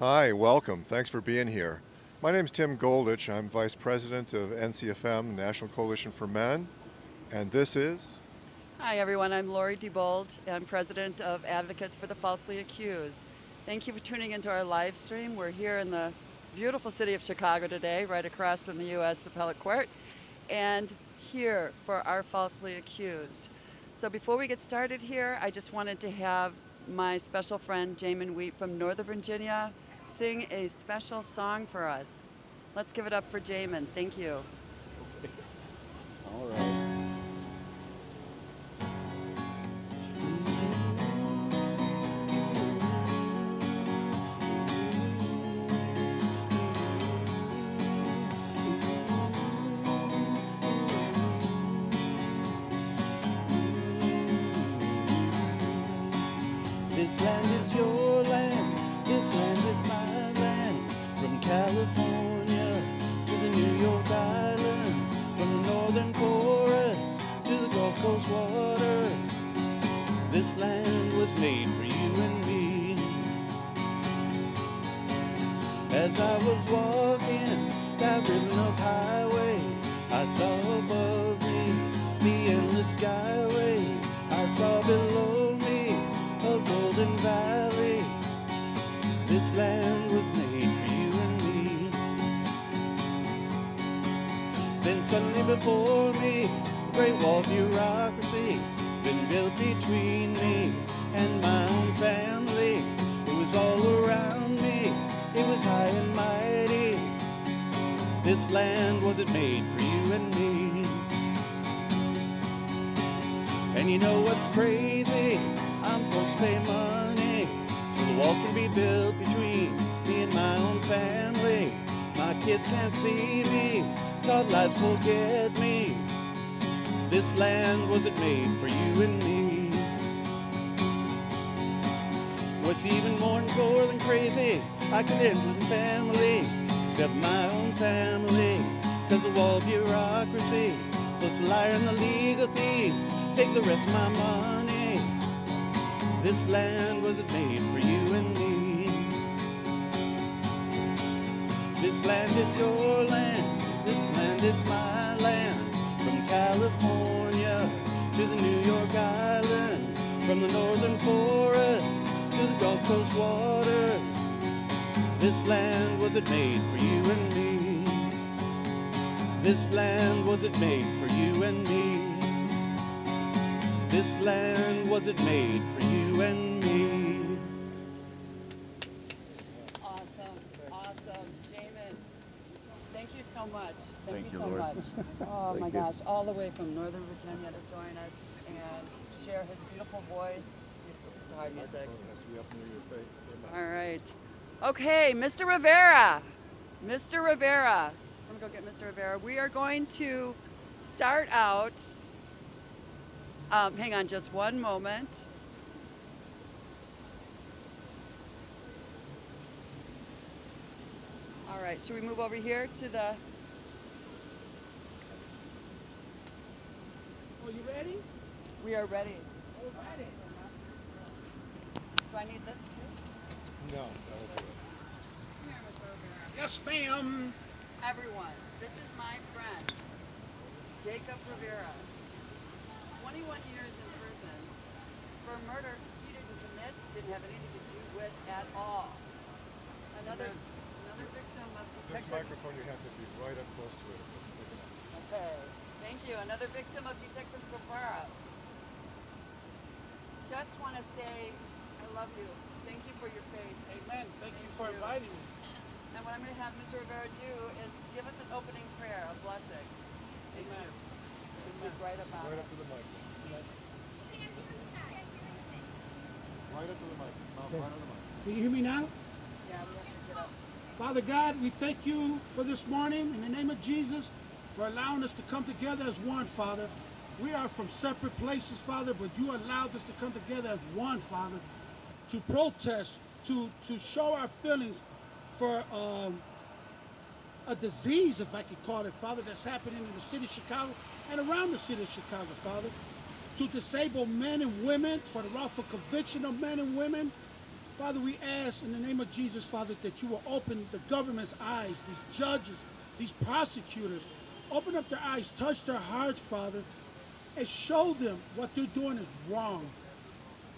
Hi, welcome. Thanks for being here. My name is Tim Goldich. I'm Vice President of NCFM, National Coalition for Men, and this is. Hi, everyone. I'm Lori Diebold. I'm president of Advocates for the Falsely Accused. Thank you for tuning into our live stream. We're here in the beautiful city of Chicago today, right across from the U.S. Appellate Court, and here for our falsely accused. So before we get started here, I just wanted to have my special friend, Jamin Wheat from Northern Virginia, sing a special song for us. Let's give it up for Jamin. Thank you. All right. This land is your land, this land is my land. From California to the New York Islands, from the northern forest to the Gulf Coast waters. This land was made for you and me. As I was walking that ribbon of highway, I saw above me the endless skyway. I saw below me a golden valley. This land was made for you and me. Then suddenly before me, a great wall of bureaucracy been built between me and my own family. It was all around me, it was high and mighty. This land wasn't made for you and me. And you know what's crazy? I'm forced to pay money so the wall can be built between me and my own family. My kids can't see me, God lies forget me. This land wasn't made for you and me. What's even more than crazy, I can enter family, except my own family, cause the wall bureaucracy, plus the liar and the legal thieves, take the rest of my money. This land wasn't made for you and me. This land is your land, this land is my land. From California to the New York Island, from the northern forest to the Gulf Coast waters. This land wasn't made for you and me. This land wasn't made for you and me. This land wasn't made for you and me. Awesome, awesome. Jamin, thank you so much. Thank you you, so Lord. much. Oh my Thank you. gosh, all the way from Northern Virginia to join us and share his beautiful voice, beautiful guitar music. Has to be up near your face. All right. Okay, Mr. Rivera. Mr. Rivera. So I'm gonna go get Mr. Rivera. We are going to start out. Hang on just one moment. All right, should we move over here to the. Are you ready? We are ready. All righty. Do I need this too? No. Come here, Mr. Rivera. Yes, ma'am. Everyone, this is my friend, Jacob Rivera. 21 years in prison for a murder he didn't commit, didn't have anything to do with at all. Another victim of This detective. microphone, you have to be right up close to it. Okay, thank you. Another victim of Detective Rivera. Just want to say, I love you. Thank you for your faith. Amen. Thank you for inviting me. And what I'm going to have Mr. Rivera do is give us an opening prayer, a blessing. Amen. Speak right about Right it. up to the microphone. Right up to the microphone. Mouth right on the microphone. Can you hear me now? Yeah, we have to get up. Father God, we thank you for this morning in the name of Jesus for allowing us to come together as one, Father. We are from separate places, Father, but you allowed us to come together as one, Father, to protest, to show our feelings for a disease, if I could call it, Father, that's happening in the city of Chicago and around the city of Chicago, Father, to disable men and women, for the wrongful conviction of men and women, Father, we ask in the name of Jesus, Father, that you will open the government's eyes, these judges, these prosecutors, open up their eyes, touch their hearts, Father, and show them what they're doing is wrong.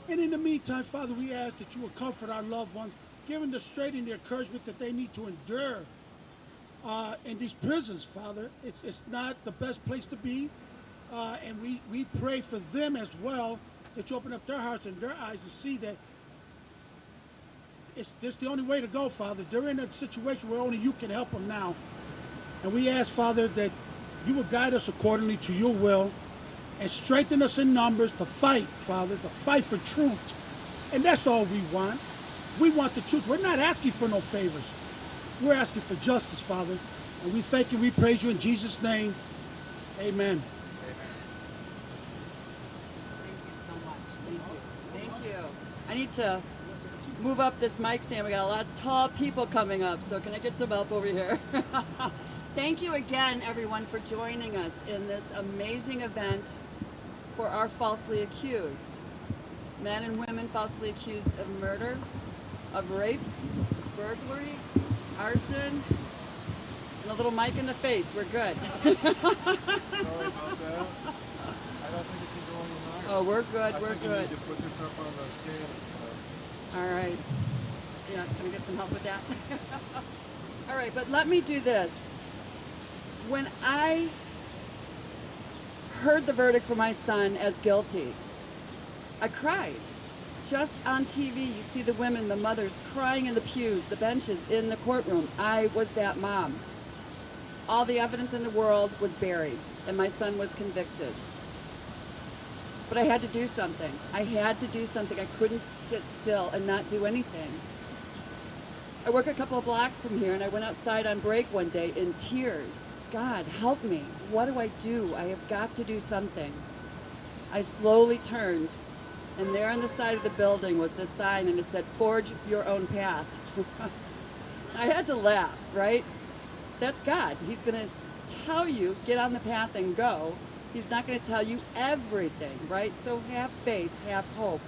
And in the meantime, Father, we ask that you will comfort our loved ones, give them the strength and the encouragement that they need to endure in these prisons, Father. It's not the best place to be. And we pray for them as well, that you open up their hearts and their eyes to see that it's the only way to go, Father. They're in a situation where only you can help them now. And we ask, Father, that you will guide us accordingly to your will and strengthen us in numbers to fight, Father, to fight for truth. And that's all we want. We want the truth. We're not asking for no favors. We're asking for justice, Father. And we thank you, we praise you in Jesus' name. Amen. Thank you so much. Thank you. I need to move up this mic stand. We got a lot of tall people coming up, so can I get some help over here? Thank you again, everyone, for joining us in this amazing event for our falsely accused. Men and women falsely accused of murder, of rape, burglary, arson, and a little mic in the face. We're good. Sorry about that. I don't think it can go any higher. Oh, we're good. I We're think you good. need to put this up on the scale. All right. Yeah, can I get some help with that? All right, but let me do this. When I heard the verdict for my son as guilty, I cried. Just on TV, you see the women, the mothers crying in the pews, the benches, in the courtroom. I was that mom. All the evidence in the world was buried, and my son was convicted. But I had to do something. I had to do something. I couldn't sit still and not do anything. I work a couple of blocks from here, and I went outside on break one day in tears. God, help me. What do? I have got to do something. I slowly turned, and there on the side of the building was this sign, and it said, "Forge your own path." I had to laugh, right? That's God. He's going to tell you, get on the path and go. He's not going to tell you everything, right? So have faith, have hope.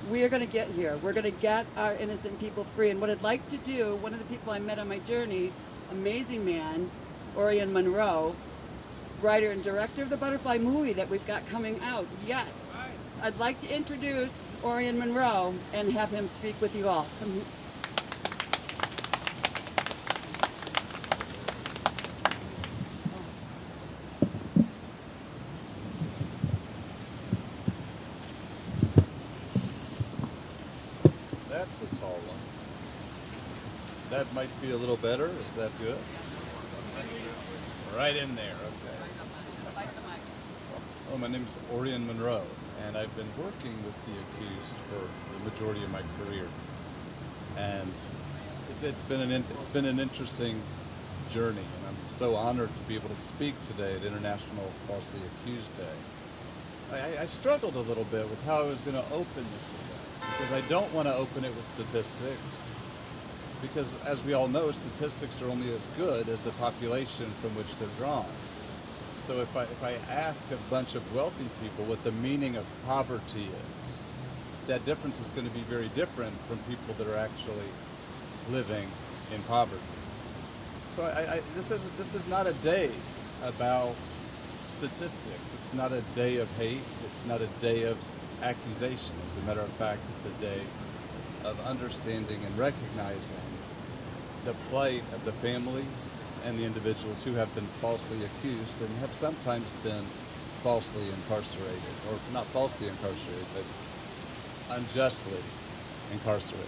We are going to get here. We're going to get our innocent people free. And what I'd like to do, one of the people I met on my journey, amazing man, Orion Monroe, writer and director of the Butterfly movie that we've got coming out. Yes. I'd like to introduce Orion Monroe and have him speak with you all. That's a tall one. That might be a little better. Is that good? Right in there, okay. Oh, my name's Orion Monroe, and I've been working with the accused for the majority of my career. And it's been an interesting journey, and I'm so honored to be able to speak today at International Falsely Accused Day. I struggled a little bit with how I was going to open this event, because I don't want to open it with statistics, because as we all know, statistics are only as good as the population from which they're drawn. So if I ask a bunch of wealthy people what the meaning of poverty is, that difference is going to be very different from people that are actually living in poverty. So this is not a day about statistics. It's not a day of hate. It's not a day of accusation. As a matter of fact, it's a day of understanding and recognizing the plight of the families and the individuals who have been falsely accused and have sometimes been falsely incarcerated, or not falsely incarcerated, but unjustly incarcerated.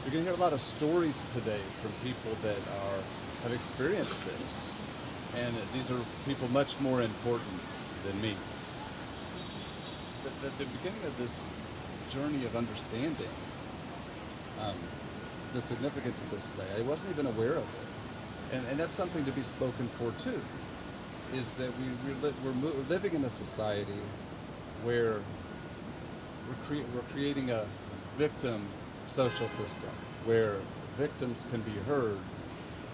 You're going to hear a lot of stories today from people that have experienced this, and these are people much more important than me. The beginning of this journey of understanding the significance of this day, I wasn't even aware of it. And that's something to be spoken for too, is that we're living in a society where we're creating a victim social system where victims can be heard.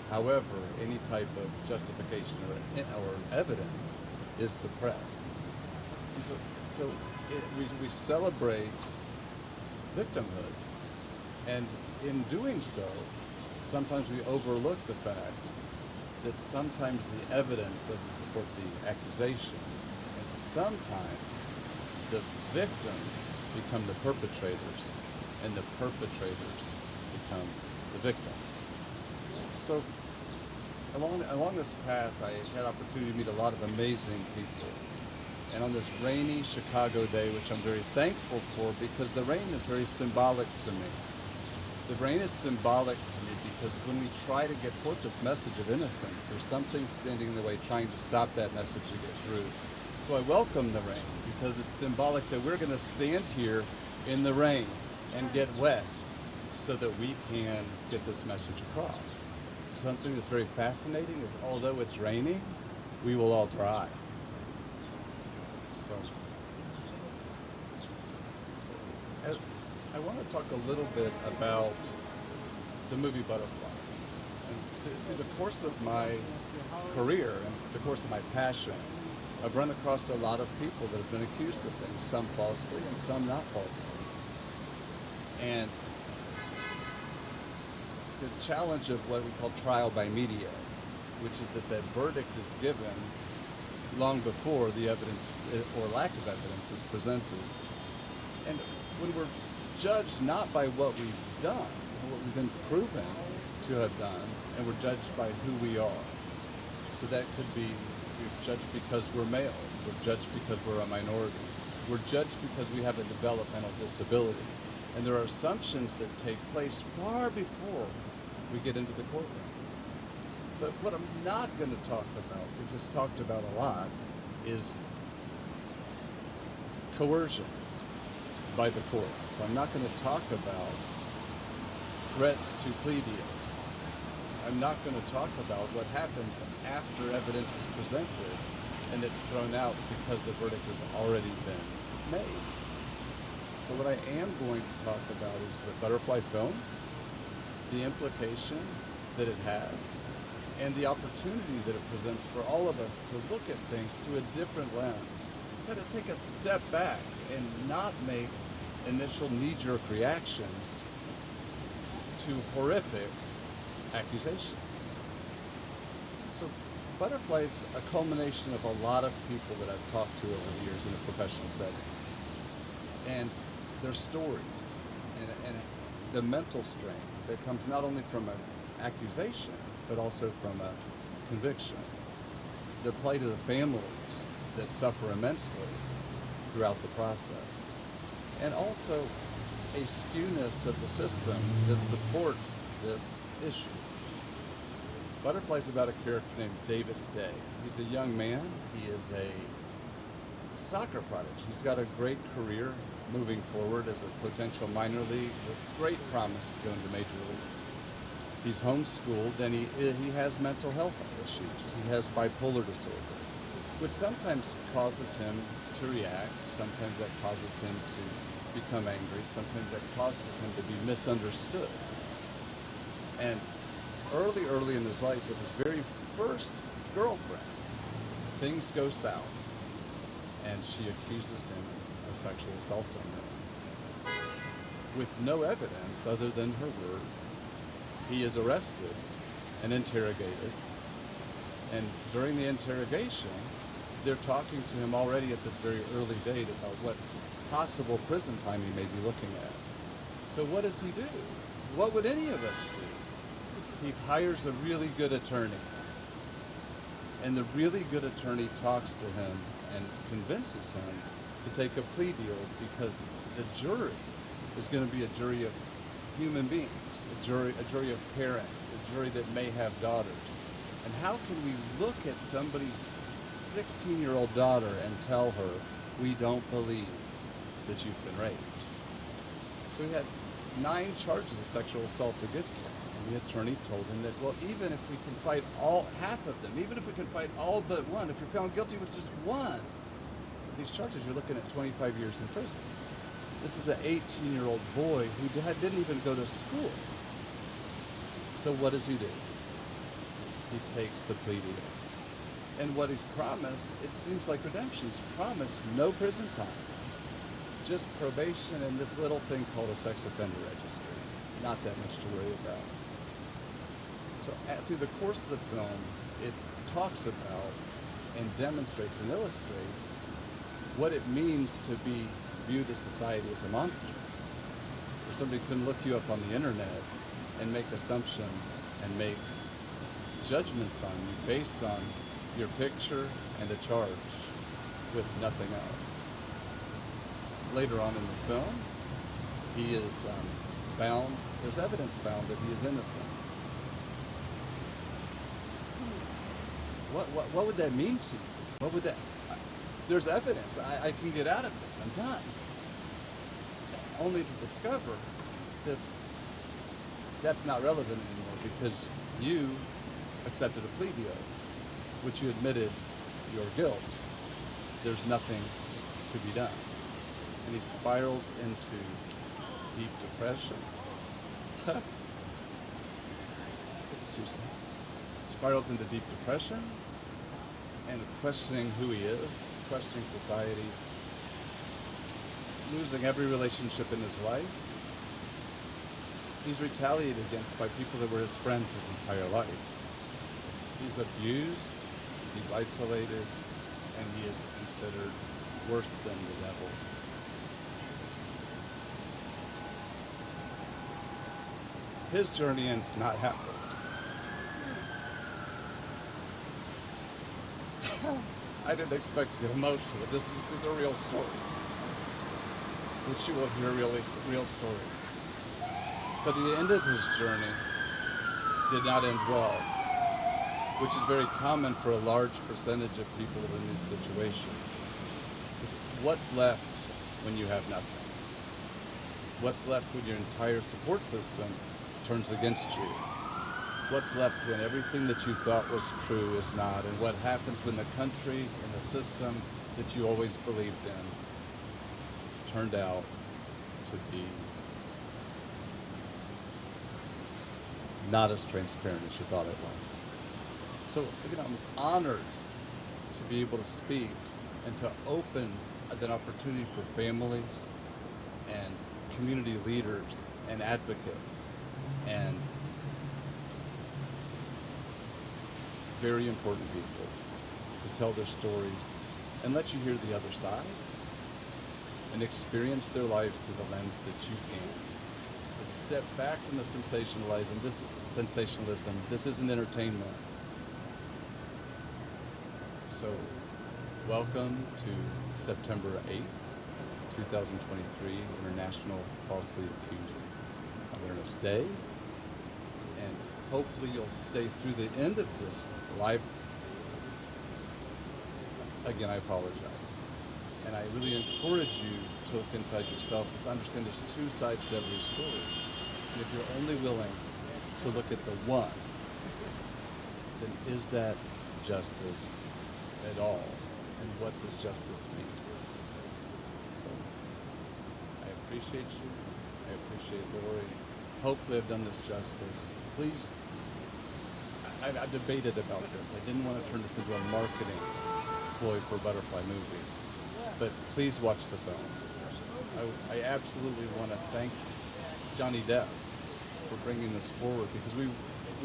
However, any type of justification or evidence is suppressed. And so we celebrate victimhood, And in doing so, sometimes we overlook the fact that sometimes the evidence doesn't support the accusation. And sometimes the victims become the perpetrators, and the perpetrators become the victims. So along this path, I had opportunity to meet a lot of amazing people. And on this rainy Chicago day, which I'm very thankful for, because the rain is very symbolic to me. The rain is symbolic to me because when we try to get forth this message of innocence, there's something standing in the way trying to stop that message to get through. So I welcome the rain because it's symbolic that we're going to stand here in the rain and get wet so that we can get this message across. Something that's very fascinating is although it's raining, we will all dry. So I want to talk a little bit about the movie Butterfly. And through the course of my career and the course of my passion, I've run across a lot of people that have been accused of things, some falsely and some not falsely. And the challenge of what we call trial by media, which is that verdict is given long before the evidence or lack of evidence is presented. And when we're judged not by what we've done, or what we've been proven to have done, and we're judged by who we are. So that could be, we're judged because we're male, we're judged because we're a minority, we're judged because we have a developmental disability. And there are assumptions that take place far before we get into the courtroom. But what I'm not going to talk about, we just talked about a lot, is coercion by the courts. I'm not going to talk about threats to plea deals. I'm not going to talk about what happens after evidence is presented and it's thrown out because the verdict has already been made. But what I am going to talk about is the Butterfly film, the implication that it has, and the opportunity that it presents for all of us to look at things through a different lens. Kind of take a step back and not make initial knee-jerk reactions to horrific accusations. So Butterfly is a culmination of a lot of people that I've talked to over the years in a professional setting. And their stories and the mental strain that comes not only from an accusation, but also from a conviction. The plight of the families that suffer immensely throughout the process. And also a skewness of the system that supports this issue. Butterfly's about a character named Davis Day. He's a young man. He is a soccer prodigy. He's got a great career moving forward as a potential minor league with great promise to go into major leagues. He's homeschooled and he has mental health issues. He has bipolar disorder, which sometimes causes him to react. Sometimes that causes him to become angry. Sometimes that causes him to be misunderstood. And early in his life, with his very first girlfriend, things go south. And she accuses him of sexual assault on her. With no evidence other than her word, he is arrested and interrogated. And during the interrogation, they're talking to him already at this very early date about what possible prison time he may be looking at. So what does he do? What would any of us do? He hires a really good attorney. And the really good attorney talks to him and convinces him to take a plea deal because the jury is going to be a jury of human beings, a jury of parents, a jury that may have daughters. And how can we look at somebody's 16-year-old daughter and tell her, we don't believe that you've been raped? So he had 9 charges of sexual assault against him. And the attorney told him that, well, even if we can fight half of them, even if we can fight all but one, if you're found guilty with just one of these charges, you're looking at 25 years in prison. This is an 18-year-old boy who didn't even go to school. So what does he do? He takes the plea deal. And what he's promised, it seems like redemption. He's promised no prison time, just probation and this little thing called a sex offender registry. not that much to worry about. So through the course of the film, it talks about and demonstrates and illustrates what it means to be viewed as society as a monster. Where somebody can look you up on the internet and make assumptions and make judgments on you based on your picture and a charge with nothing else. Later on in the film, he is found, there's evidence found that he is innocent. What would that mean to you? What would that, there's evidence, I can get out of this, I'm done. Only to discover that that's not relevant anymore because you accepted a plea deal, which you admitted your guilt. There's nothing to be done. And he spirals into deep depression. Excuse me. Spirals into deep depression and questioning who he is, questioning society, losing every relationship in his life. He's retaliated against by people that were his friends his entire life. He's abused, he's isolated, and he is considered worse than the devil. His journey ends not happy. I didn't expect to get emotional. This is a real story. Which you will hear real stories. But the end of his journey did not end well, which is very common for a large percentage of people in these situations. What's left when you have nothing? What's left when your entire support system turns against you? What's left when everything that you thought was true is not? And what happens when the country and the system that you always believed in turned out to be not as transparent as you thought it was? So again, I'm honored to be able to speak and to open an opportunity for families and community leaders and advocates and very important people to tell their stories and let you hear the other side and experience their lives through the lens that you can. To step back from the sensationalism. This isn't entertainment. So, welcome to September 8th, 2023, International Falsely Accused Awareness Day. And hopefully you'll stay through the end of this live. Again, I apologize. And I really encourage you to look inside yourselves to understand there's two sides to every story. And if you're only willing to look at the one, then is that justice at all? And what does justice mean? So, I appreciate you. I appreciate Lori. Hopefully I've done this justice. Please, I've debated about this. I didn't want to turn this into a marketing ploy for a Butterfly movie. But please watch the film. I absolutely want to thank Johnny Depp for bringing this forward because we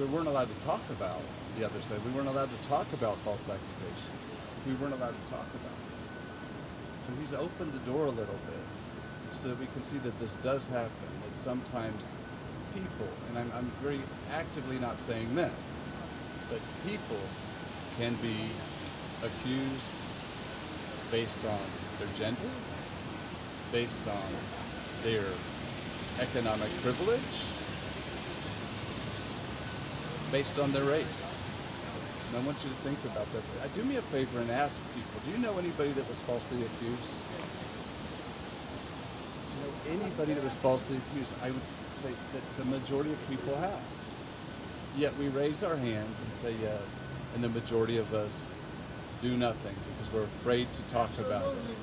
weren't allowed to talk about the other side. We weren't allowed to talk about false accusations. We weren't allowed to talk about it. So he's opened the door a little bit so that we can see that this does happen, that sometimes people, and I'm very actively not saying men, but people can be accused based on their gender, based on their economic privilege, based on their race. And I want you to think about that. Do me a favor and ask people, do you know anybody that was falsely accused? Do you know anybody that was falsely accused? I would say that the majority of people have. Yet we raise our hands and say yes, and the majority of us do nothing because we're afraid to talk about it.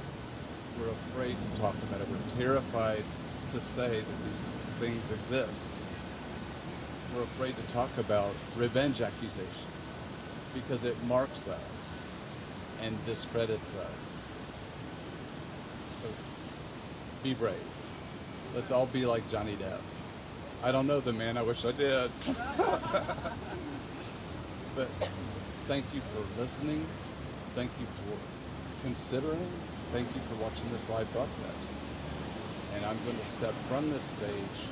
We're afraid to talk about it. We're terrified to say that these things exist. We're afraid to talk about revenge accusations because it marks us and discredits us. So be brave. Let's all be like Johnny Depp I don't know the man. I wish I did. But thank you for listening. Thank you for considering. Thank you for watching this live broadcast. And I'm going to step from this stage,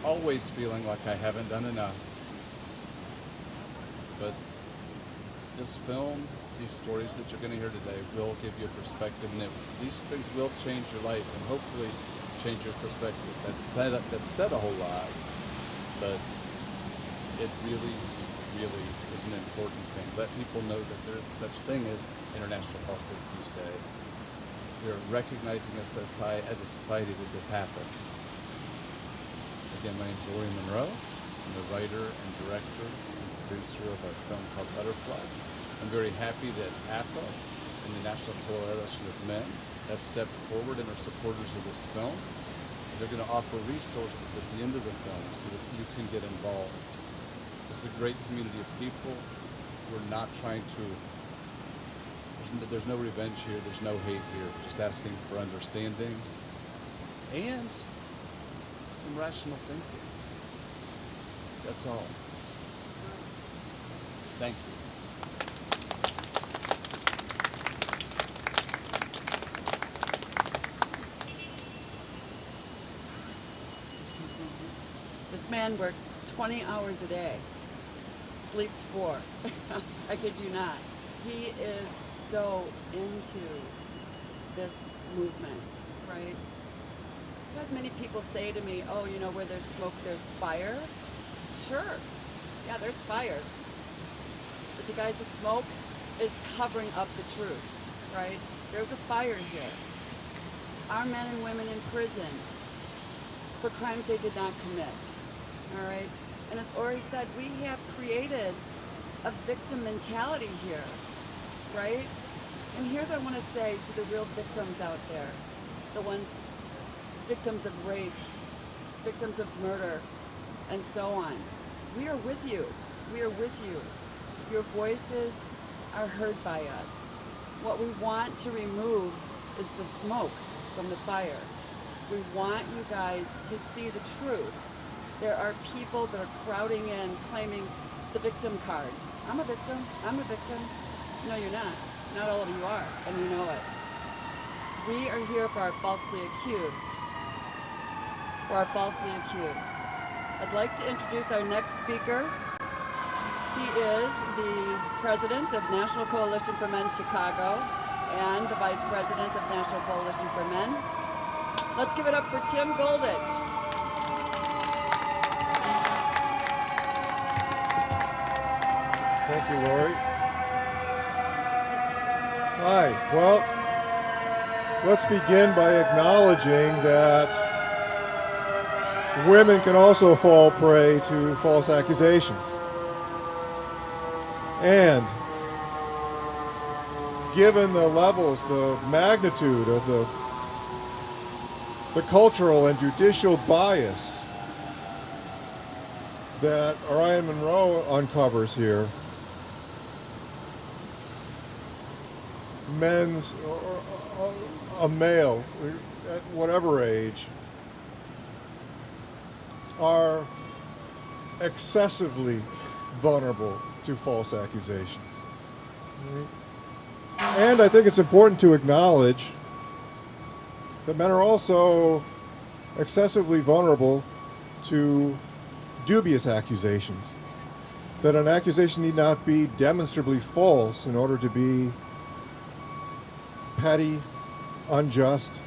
always feeling like I haven't done enough. But this film, these stories that you're going to hear today will give you a perspective, and these things will change your life and hopefully change your perspective. That's said a whole lot, but it really, really is an important thing. Let people know that there is such thing as International Falsely Accused Day. We're recognizing as a society that this happens. Again, my name is Orion Monroe. I'm the writer and director and producer of a film called Butterfly. I'm very happy that AFA and the National Coalition of Men have stepped forward and are supporters of this film. They're going to offer resources at the end of the film so that you can get involved. This is a great community of people. We're not trying to, there's no revenge here, there's no hate here. We're just asking for understanding and some rational thinking. That's all. Thank you. This man works 20 hours a day, sleeps 4. I kid you not. He is so into this movement, right? I've had many people say to me, oh, you know, where there's smoke, there's fire. Sure, yeah, there's fire. But you guys, the smoke is covering up the truth, right? There's a fire here. Our men and women in prison for crimes they did not commit, all right? And as Ori said, we have created a victim mentality here, right? And here's what I want to say to the real victims out there, the ones, victims of rape, victims of murder, and so on. We are with you. We are with you. Your voices are heard by us. What we want to remove is the smoke from the fire. We want you guys to see the truth. There are people that are crowding in, claiming the victim card. I'm a victim. I'm a victim. No, you're not. Not all of you are, and you know it. We are here for our falsely accused. For our falsely accused. I'd like to introduce our next speaker. He is the president of National Coalition for Men Chicago and the vice president of National Coalition for Men. Let's give it up for Tim Goldich. Thank you, Lori. Hi. Well, let's begin by acknowledging that women can also fall prey to false accusations. And given the levels, the magnitude of the cultural and judicial bias that Orion Monroe uncovers here, men's, or a male at whatever age, are excessively vulnerable to false accusations. And I think it's important to acknowledge that men are also excessively vulnerable to dubious accusations. That an accusation need not be demonstrably false in order to be petty, unjust,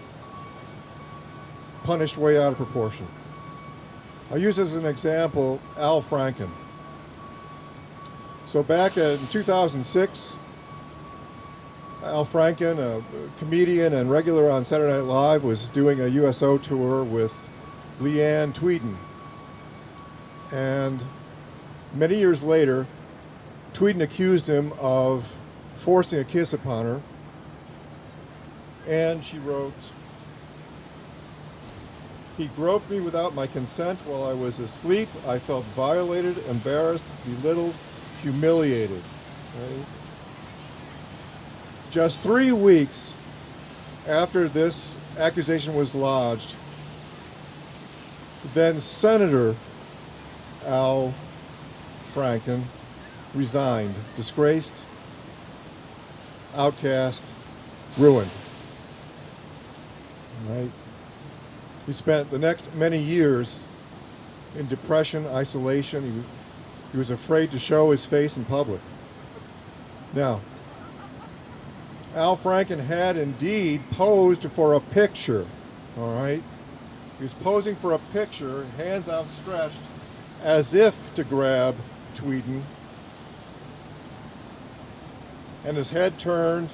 punished way out of proportion. I'll use as an example Al Franken. So back in 2006, Al Franken, a comedian and regular on Saturday Night Live, was doing a USO tour with Leanne Tweeden. And many years later, Tweeden accused him of forcing a kiss upon her. And she wrote, "He groped me without my consent while I was asleep. I felt violated, embarrassed, belittled, humiliated." Right? Just 3 weeks after this accusation was lodged, Then Senator Al Franken resigned, disgraced, outcast, ruined. Right? He spent the next many years in depression, isolation. He was afraid to show his face in public. Now, Al Franken had indeed posed for a picture, all right? He was posing for a picture, hands outstretched, as if to grab Tweeden, and his head turned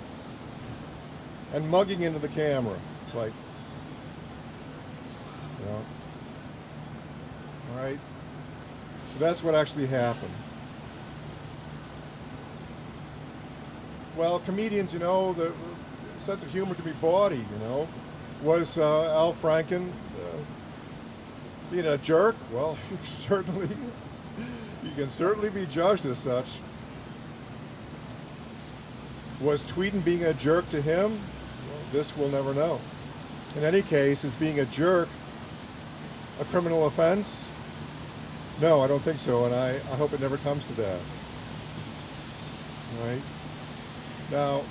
and mugging into the camera, like, you know. All right? So that's what actually happened. Well, comedians, you know, the sense of humor can be bawdy, you know. Was Al Franken being a jerk? Well, you can certainly be judged as such. Was Tweeden being a jerk to him? Well, this we'll never know. In any case, is being a jerk a criminal offense? No, I don't think so, and I hope it never comes to that. All right? Now,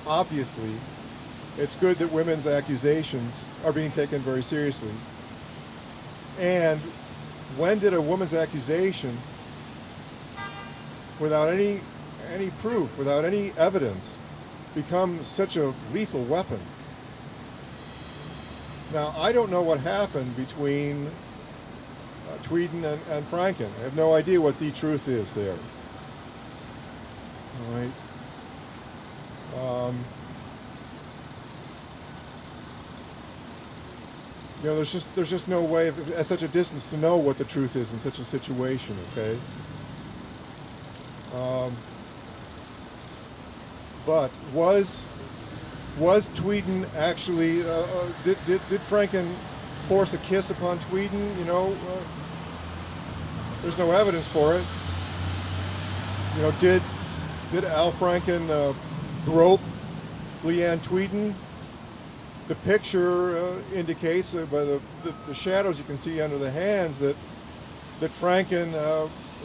obviously, it's good that women's accusations are being taken very seriously. And when did a woman's accusation, without any proof, without any evidence, become such a lethal weapon? Now, I don't know what happened between Tweeden and Franken. I have no idea what the truth is there. All right. You know, there's just no way at such a distance to know what the truth is in such a situation. Okay. But was Tweeden actually? Did Franken force a kiss upon Tweeden? You know, there's no evidence for it. You know, did Al Franken grope Leanne Tweeden? The picture indicates by the shadows you can see under the hands that Franken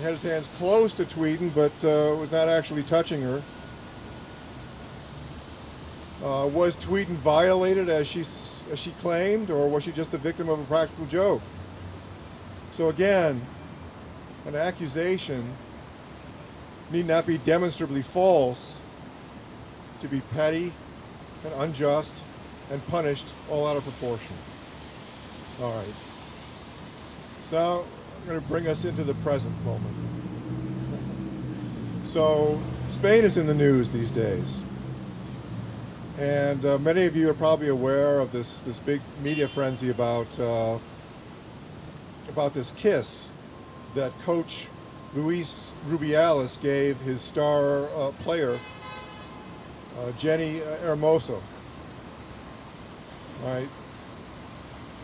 had his hands close to Tweeden, but was not actually touching her. Was Tweeden violated as she claimed, or was she just the victim of a practical joke? So again, an accusation need not be demonstrably false to be petty and unjust and punished all out of proportion. All right. So now I'm going to bring us into the present moment. So Spain is in the news these days. And many of you are probably aware of this big media frenzy about this kiss that coach Luis Rubiales gave his star player, Jenny Hermoso. All right.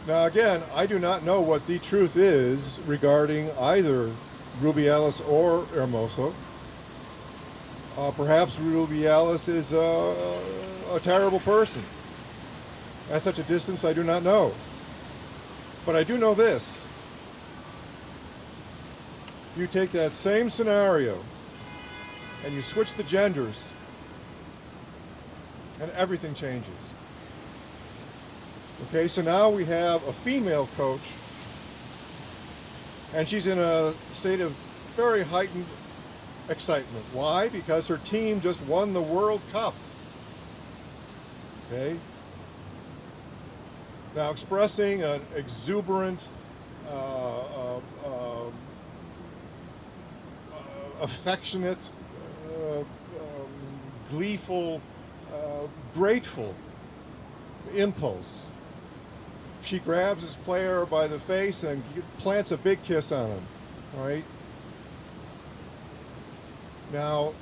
Now again, I do not know what the truth is regarding either Rubiales or Hermoso. Perhaps Rubiales is a terrible person. At such a distance, I do not know. But I do know this. You take that same scenario and you switch the genders and everything changes. Okay, so now we have a female coach and she's in a state of very heightened excitement. Why? Because her team just won the World Cup. Okay? Now expressing an exuberant, affectionate, gleeful, grateful impulse. She grabs his player by the face and plants a big kiss on him. All right? Now,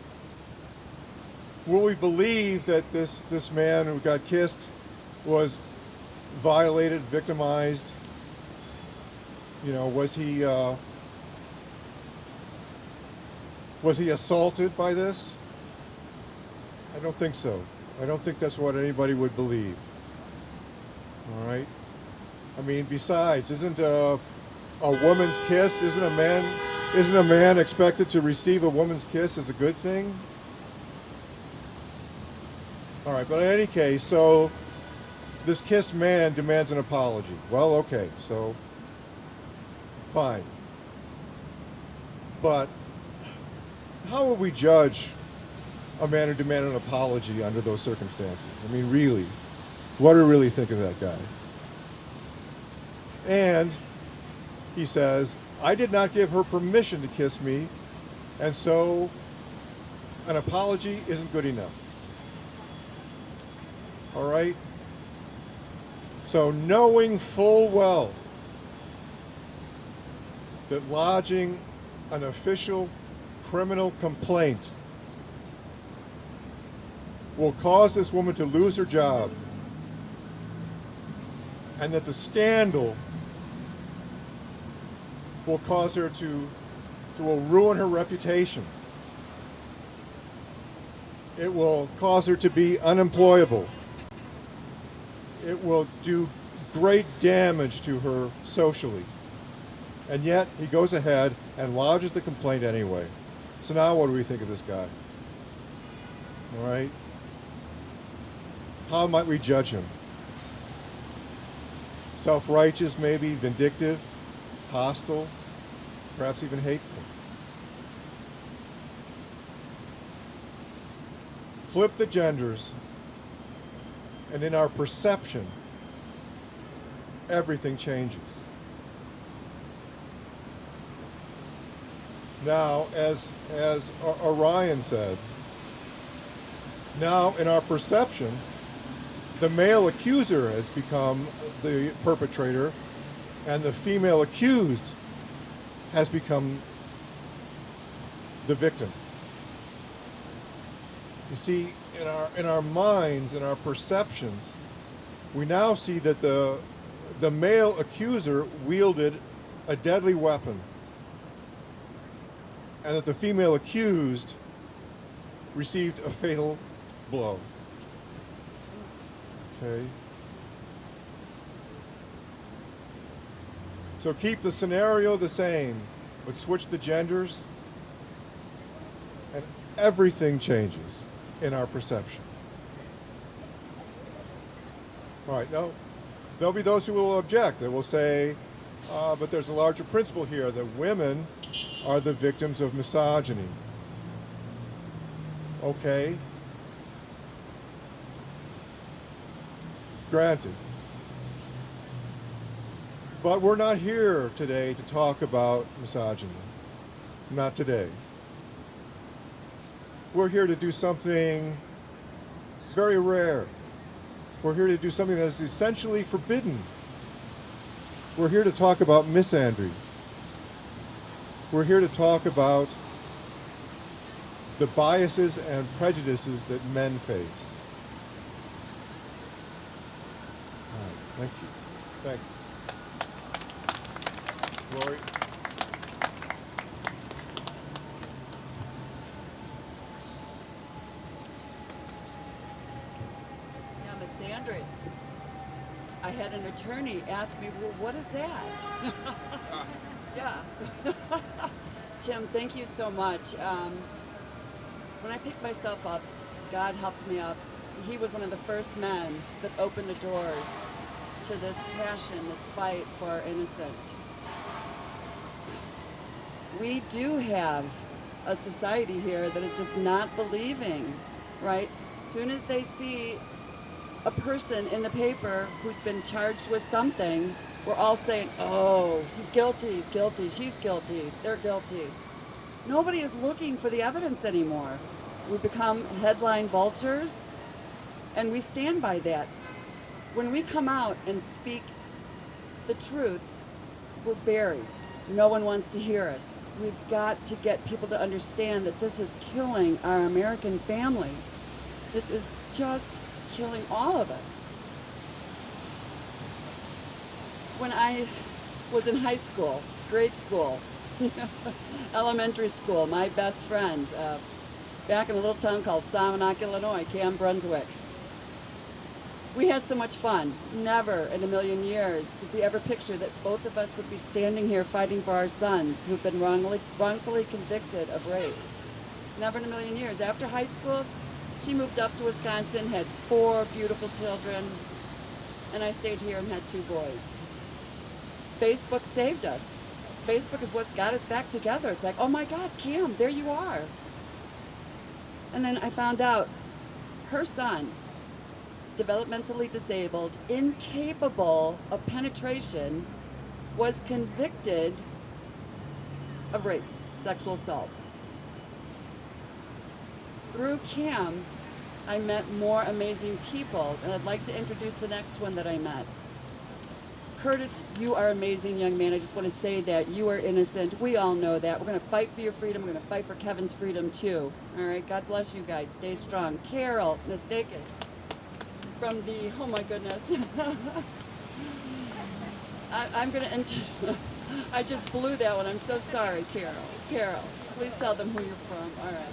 will we believe that this man who got kissed was violated, victimized? You know, was he assaulted by this? I don't think so. I don't think that's what anybody would believe. All right? I mean, besides, isn't a woman's kiss, isn't a man expected to receive a woman's kiss as a good thing? All right, but in any case, so this kissed man demands an apology. Well, okay, so fine. But how would we judge a man who demanded an apology under those circumstances? I mean, really, what do we really think of that guy? And he says, I did not give her permission to kiss me, and so an apology isn't good enough. All right? So knowing full well that lodging an official criminal complaint will cause this woman to lose her job, and that the scandal will cause her will ruin her reputation. It will cause her to be unemployable. It will do great damage to her socially. And yet he goes ahead and lodges the complaint anyway. So now what do we think of this guy? All right? How might we judge him? Self-righteous, maybe, vindictive, hostile, perhaps even hateful. Flip the genders, and in our perception, everything changes. Now, as Orion said, now in our perception, the male accuser has become the perpetrator, and the female accused has become the victim. You see, in our minds, in our perceptions, we now see that the male accuser wielded a deadly weapon, and that the female accused received a fatal blow. Okay. So keep the scenario the same, but switch the genders, and everything changes in our perception. All right, now, there'll be those who will object. They will say, but there's a larger principle here, that women are the victims of misogyny. Okay. Granted. But we're not here today to talk about misogyny. Not today. We're here to do something very rare. We're here to do something that is essentially forbidden. We're here to talk about misandry. We're here to talk about the biases and prejudices that men face. All right, thank you. Thank you. Lori? Yeah, Miss Sandry. I had an attorney ask me, well, what is that? Yeah. Tim, thank you so much. When I picked myself up, God helped me up. He was one of the first men that opened the doors to this passion, this fight for our innocent. We do have a society here that is just not believing, right? As soon as they see a person in the paper who's been charged with something, we're all saying, oh, he's guilty, she's guilty, they're guilty. Nobody is looking for the evidence anymore. We become headline vultures, and we stand by that. When we come out and speak the truth, we're buried. No one wants to hear us. We've got to get people to understand that this is killing our American families. This is just killing all of us. When I was in high school, grade school, elementary school, my best friend, back in a little town called Salmonac, Illinois, Cam Brunswick, We had so much fun. Never in a million years did we ever picture that both of us would be standing here fighting for our sons who've been wrongfully convicted of rape. Never in a million years. After high school, she moved up to Wisconsin, had 4 beautiful children, and I stayed here and had 2 boys. Facebook saved us. Facebook is what got us back together. It's like, oh my God, Kim, there you are. And then I found out her son, developmentally disabled, incapable of penetration, was convicted of rape, sexual assault. Through Kim, I met more amazing people, and I'd like to introduce the next one that I met. Curtis, you are an amazing young man. I just want to say that you are innocent. We all know that. We're going to fight for your freedom. We're going to fight for Kevin's freedom too. All right, God bless you guys. Stay strong. Carol Nastakis from the, oh my goodness. I'm going to, I just blew that one. I'm so sorry, Carol. Carol, please tell them who you're from. All right.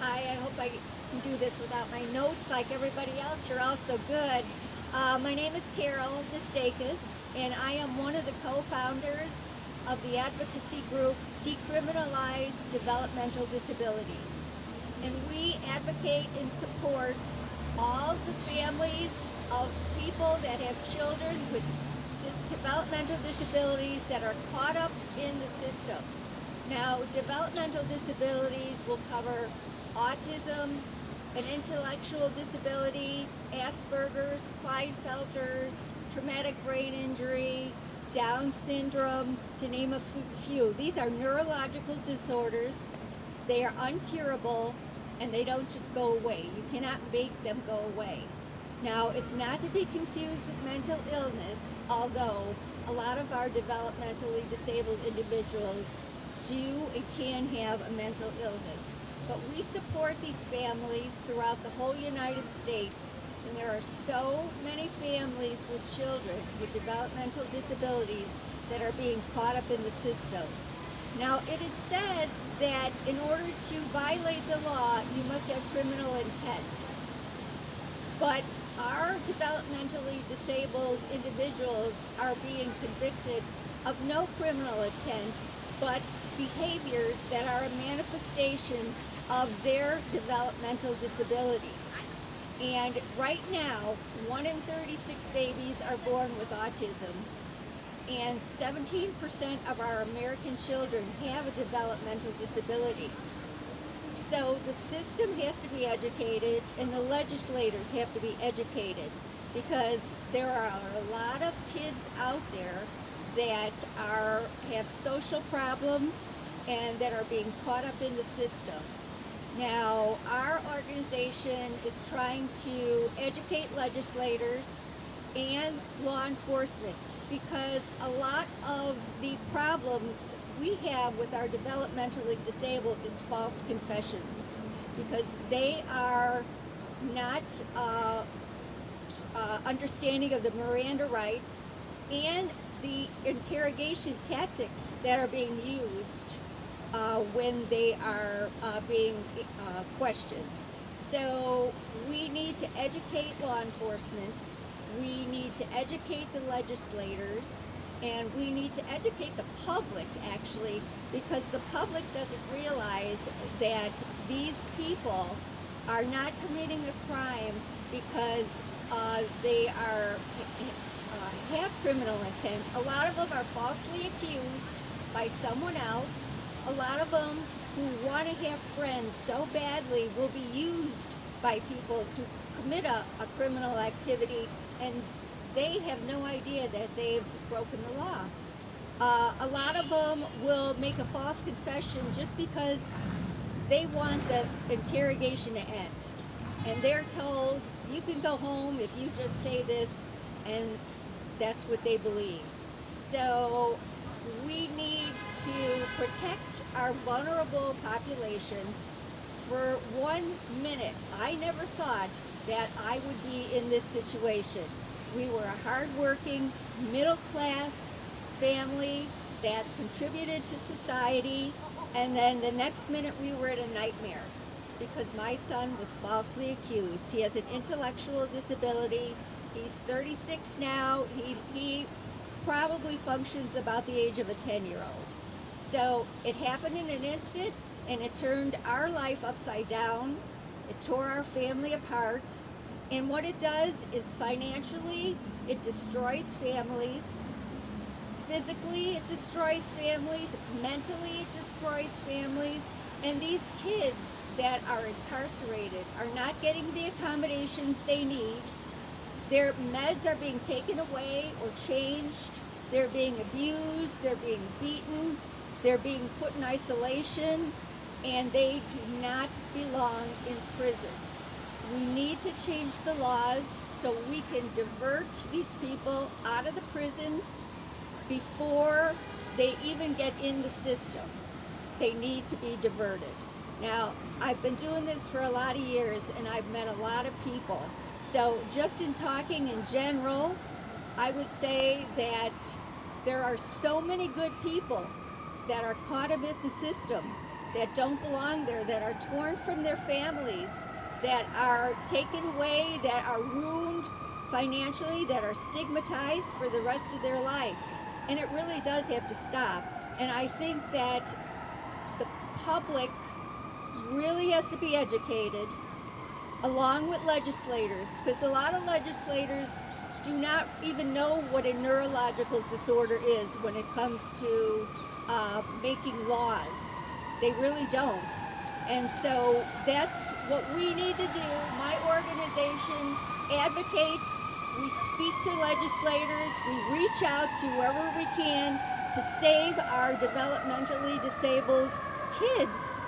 Hi, I hope I can do this without my notes like everybody else. You're all so good. My name is Carol Nastakis, and I am one of the co-founders of the advocacy group Decriminalize Developmental Disabilities. And we advocate and support all the families of people that have children with developmental disabilities that are caught up in the system. Now, developmental disabilities will cover autism, an intellectual disability, Asperger's, Klinefelter's, traumatic brain injury, Down syndrome, to name a few. These are neurological disorders. They are uncurable, and they don't just go away. You cannot make them go away. Now, it's not to be confused with mental illness, although a lot of our developmentally disabled individuals do and can have a mental illness. But we support these families throughout the whole United States, and there are so many families with children with developmental disabilities that are being caught up in the system. Now, it is said that in order to violate the law, you must have criminal intent. But our developmentally disabled individuals are being convicted of no criminal intent, but behaviors that are a manifestation of their developmental disability. And right now, 1 in 36 babies are born with autism, and 17% of our American children have a developmental disability. So the system has to be educated, and the legislators have to be educated, because there are a lot of kids out there that have social problems and that are being caught up in the system. Now, our organization is trying to educate legislators and law enforcement, because a lot of the problems we have with our developmentally disabled is false confessions, because they are not understanding of the Miranda rights and the interrogation tactics that are being used when they are being questioned. So we need to educate law enforcement, we need to educate the legislators, and we need to educate the public, actually, because the public doesn't realize that these people are not committing a crime because they have criminal intent. A lot of them are falsely accused by someone else. A lot of them who want to have friends so badly will be used by people to commit a criminal activity, and they have no idea that they've broken the law. A lot of them will make a false confession just because they want the interrogation to end. And they're told, you can go home if you just say this, and that's what they believe. So we need to protect our vulnerable population. For 1 minute, I never thought that I would be in this situation. We were a hardworking, middle-class family that contributed to society, and then the next minute we were in a nightmare. because my son was falsely accused. He has an intellectual disability. He's 36 now. He probably functions about the age of a 10-year-old. So it happened in an instant, and it turned our life upside down. It tore our family apart. And what it does is financially, it destroys families. Physically, it destroys families. Mentally, it destroys families. And these kids that are incarcerated are not getting the accommodations they need. Their meds are being taken away or changed. They're being abused. They're being beaten. They're being put in isolation. And they do not belong in prison. We need to change the laws so we can divert these people out of the prisons before they even get in the system. They need to be diverted. Now, I've been doing this for a lot of years, and I've met a lot of people. So just in talking in general, I would say that there are so many good people that are caught amid the system, that don't belong there, that are torn from their families, that are taken away, that are ruined financially, that are stigmatized for the rest of their lives. And it really does have to stop. And I think that the public really has to be educated, along with legislators, because a lot of legislators do not even know what a neurological disorder is when it comes to making laws. They really don't. And so that's what we need to do. My organization advocates, we speak to legislators, we reach out to whoever we can to save our developmentally disabled kids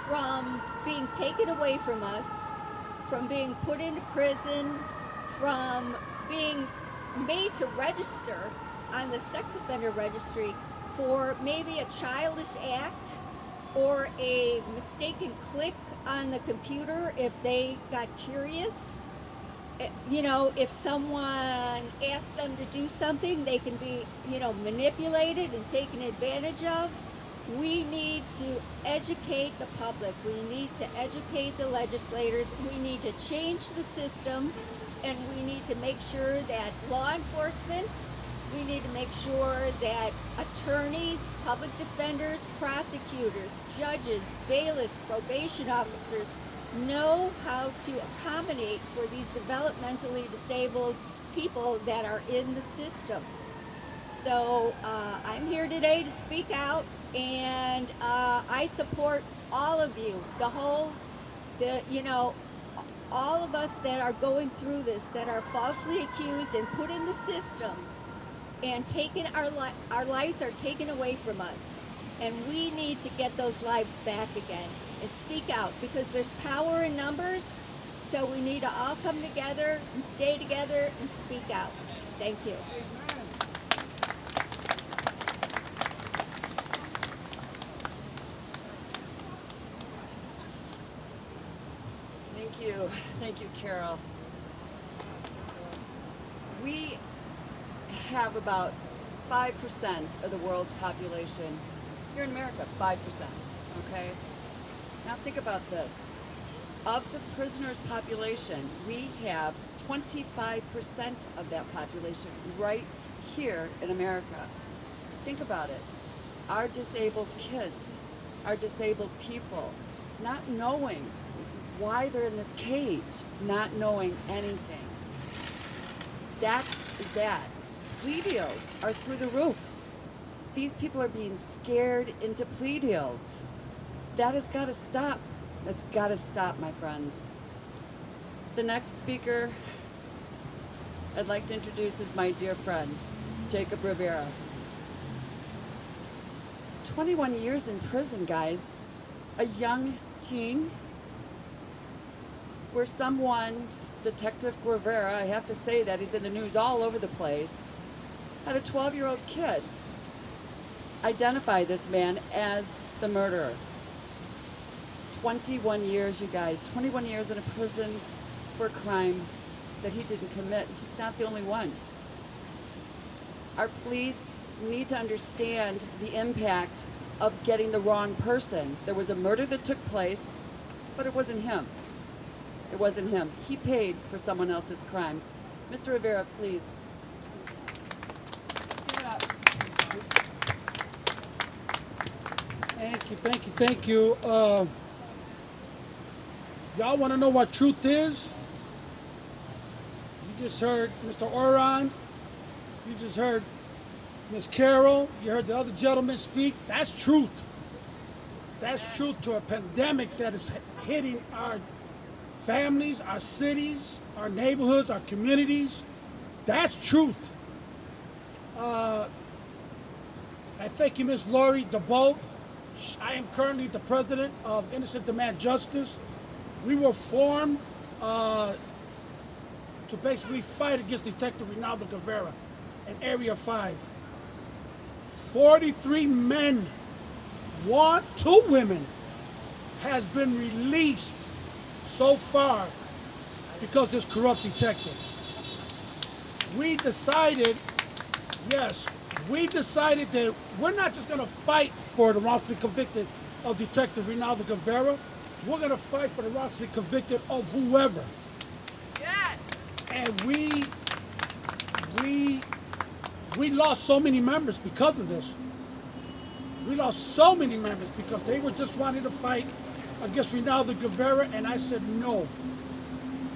from being taken away from us, from being put into prison, from being made to register on the sex offender registry for maybe a childish act or a mistaken click on the computer if they got curious. You know, if someone asks them to do something, they can be, manipulated and taken advantage of. We need to educate the public. We need to educate the legislators. We need to change the system, and we need to make sure that law enforcement, we need to make sure that attorneys, public defenders, prosecutors, judges, bailiffs, probation officers know how to accommodate for these developmentally disabled people that are in the system. So I'm here today to speak out, and I support all of you, all of us that are going through this, that are falsely accused and put in the system, and our lives are taken away from us, and we need to get those lives back again and speak out, because there's power in numbers. So we need to all come together and stay together and speak out. Thank you. Thank you, Carol. We have about 5% of the world's population here in America, 5%, okay? Now think about this. Of the prisoners' population, we have 25% of that population right here in America. Think about it. Our disabled kids, our disabled people, not knowing why they're in this cage, not knowing anything. That is bad. Plea deals are through the roof. These people are being scared into plea deals. That has got to stop. That's got to stop, my friends. The next speaker I'd like to introduce is my dear friend, Jacob Rivera. 21 years in prison, guys. A young teen, where someone, Detective Rivera, I have to say that, he's in the news all over the place, had a 12-year-old kid identify this man as the murderer. 21 years, you guys, 21 years in a prison for a crime that he didn't commit. He's not the only one. Our police need to understand the impact of getting the wrong person. There was a murder that took place. But it wasn't him. It wasn't him. He paid for someone else's crime. Mr. Rivera, please. Give it up. Thank you. Y'all want to know what truth is? You just heard Mr. Orion. You just heard Ms. Carol. You heard the other gentleman speak. That's truth. That's truth to a pandemic that is hitting our families, our cities, our neighborhoods, our communities. That's truth. I thank you, Ms. Lori DeBolt. I am currently the president of Innocent Demand Justice. We were formed to basically fight against Detective Rinaldo Guevara in Area 5. 43 men, 2 women, has been released so far because of this corrupt detective. We decided that we're not just going to fight for the wrongfully convicted of Detective Rinaldo Guevara. We're going to fight for the wrongfully convicted of whoever. Yes! And we lost so many members because of this. We lost so many members because they were just wanting to fight against Rinaldo Guevara, and I said no.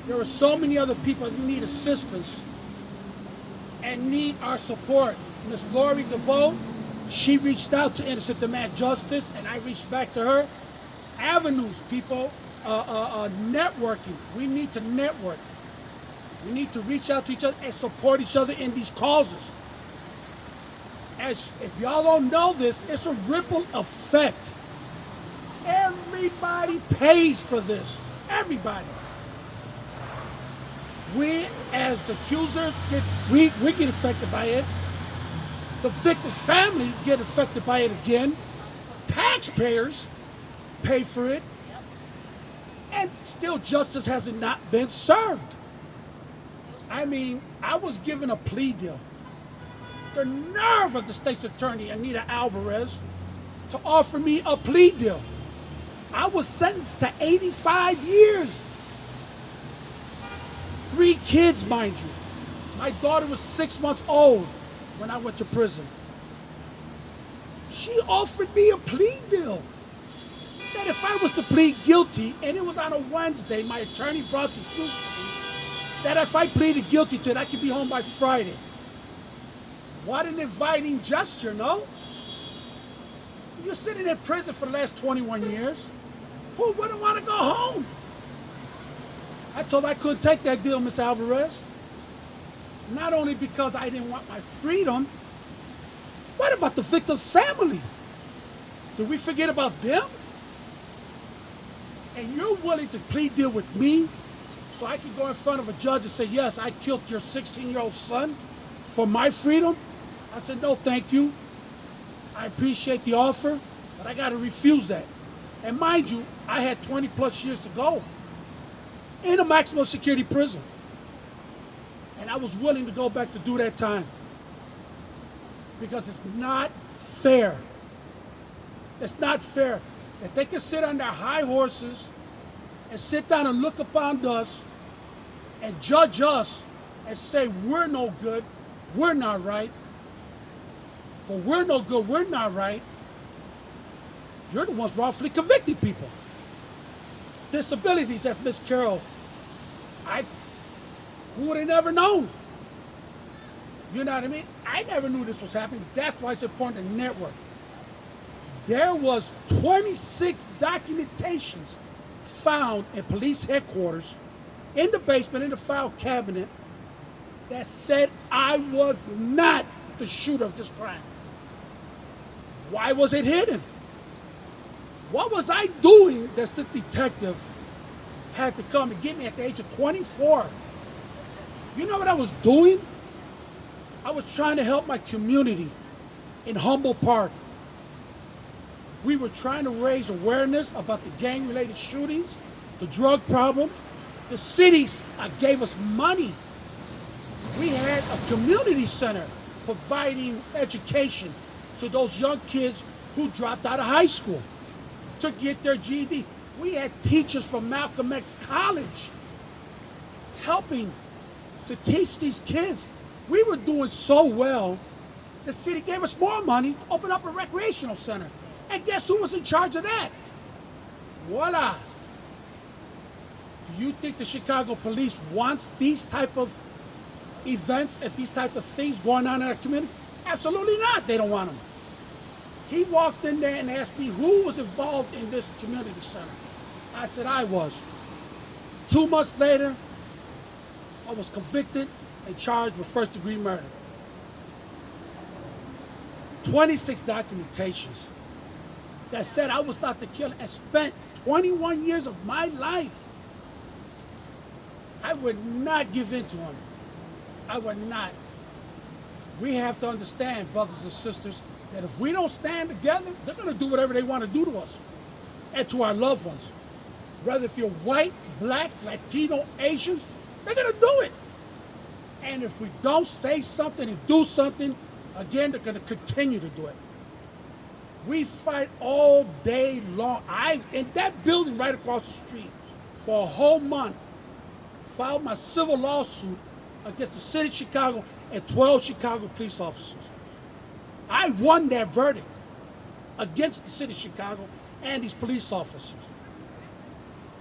There are so many other people that need assistance and need our support. Ms. Lori DeBoe, she reached out to Innocent Demand Justice, and I reached back to her. Avenues, people, networking. We need to network. We need to reach out to each other and support each other in these causes. As if y'all don't know this, it's a ripple effect. Everybody pays for this. Everybody. We, as the accusers, we get affected by it. The victim's family get affected by it again. Taxpayers pay for it. And still justice has not been served. I mean, I was given a plea deal. The nerve of the state's attorney, Anita Alvarez, to offer me a plea deal. I was sentenced to 85 years. 3 kids, mind you. My daughter was 6 months old when I went to prison. She offered me a plea deal. That if I was to plead guilty, and it was on a Wednesday, my attorney brought this news to me, that if I pleaded guilty to it, I could be home by Friday. What an inviting gesture, no? You're sitting in prison for the last 21 years. Who wouldn't want to go home? I told her I couldn't take that deal, Miss Alvarez. Not only because I didn't want my freedom, what about the victim's family? Did we forget about them? And you're willing to plead deal with me so I can go in front of a judge and say, yes, I killed your 16-year-old son for my freedom? I said, no, thank you. I appreciate the offer, but I got to refuse that. And mind you, I had 20 plus years to go in a maximum security prison. And I was willing to go back to do that time because it's not fair. It's not fair that they can sit on their high horses and sit down and look upon us and judge us and say we're no good, we're not right. But we're no good, we're not right. You're the ones wrongfully convicting people. Disabilities, as Miss Carol, who would have never known? You know what I mean? I never knew this was happening. That's why it's important to network. There was 26 documentations found in police headquarters, in the basement, in the file cabinet, that said I was not the shooter of this crime. Why was it hidden? What was I doing that the detective had to come and get me at the age of 24? You know what I was doing? I was trying to help my community in Humboldt Park. We were trying to raise awareness about the gang-related shootings, the drug problems. The cities gave us money. We had a community center providing education to those young kids who dropped out of high school to get their GED. We had teachers from Malcolm X College helping to teach these kids. We were doing so well, the city gave us more money to open up a recreational center. And guess who was in charge of that? Voila. Do you think the Chicago police wants these type of events and these type of things going on in our community? Absolutely not. They don't want them. He walked in there and asked me who was involved in this community center. I said I was. 2 months later, I was convicted and charged with first-degree murder. 26 documentations that said I was not the killer, and spent 21 years of my life. I would not give in to him. I would not. We have to understand, brothers and sisters, that if we don't stand together, they're going to do whatever they want to do to us and to our loved ones. Whether if you're white, black, Latino, Asians, they're going to do it. And if we don't say something and do something, again, they're going to continue to do it. We fight all day long. In that building right across the street, for a whole month, filed my civil lawsuit against the city of Chicago and 12 Chicago police officers. I won that verdict against the city of Chicago and these police officers.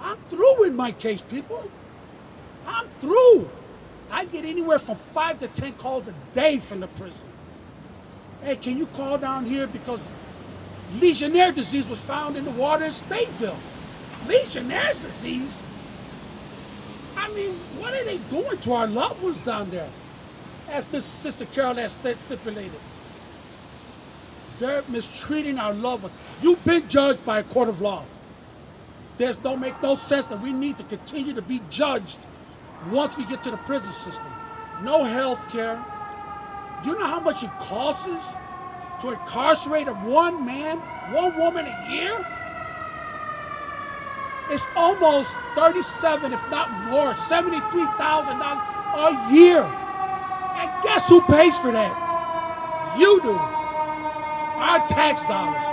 I'm through with my case, people. I'm through. I get anywhere from 5 to 10 calls a day from the prison. Hey, can you call down here because Legionnaire disease was found in the water in Stateville? Legionnaire's disease? I mean, what are they doing to our loved ones down there? As Sister Carol has stipulated. They're mistreating our loved ones. You've been judged by a court of law. Don't make no sense that we need to continue to be judged once we get to the prison system. No health care. Do you know how much it costs us to incarcerate one man, one woman a year? It's almost 37, if not more, $73,000 a year. And guess who pays for that? You do. Our tax dollars.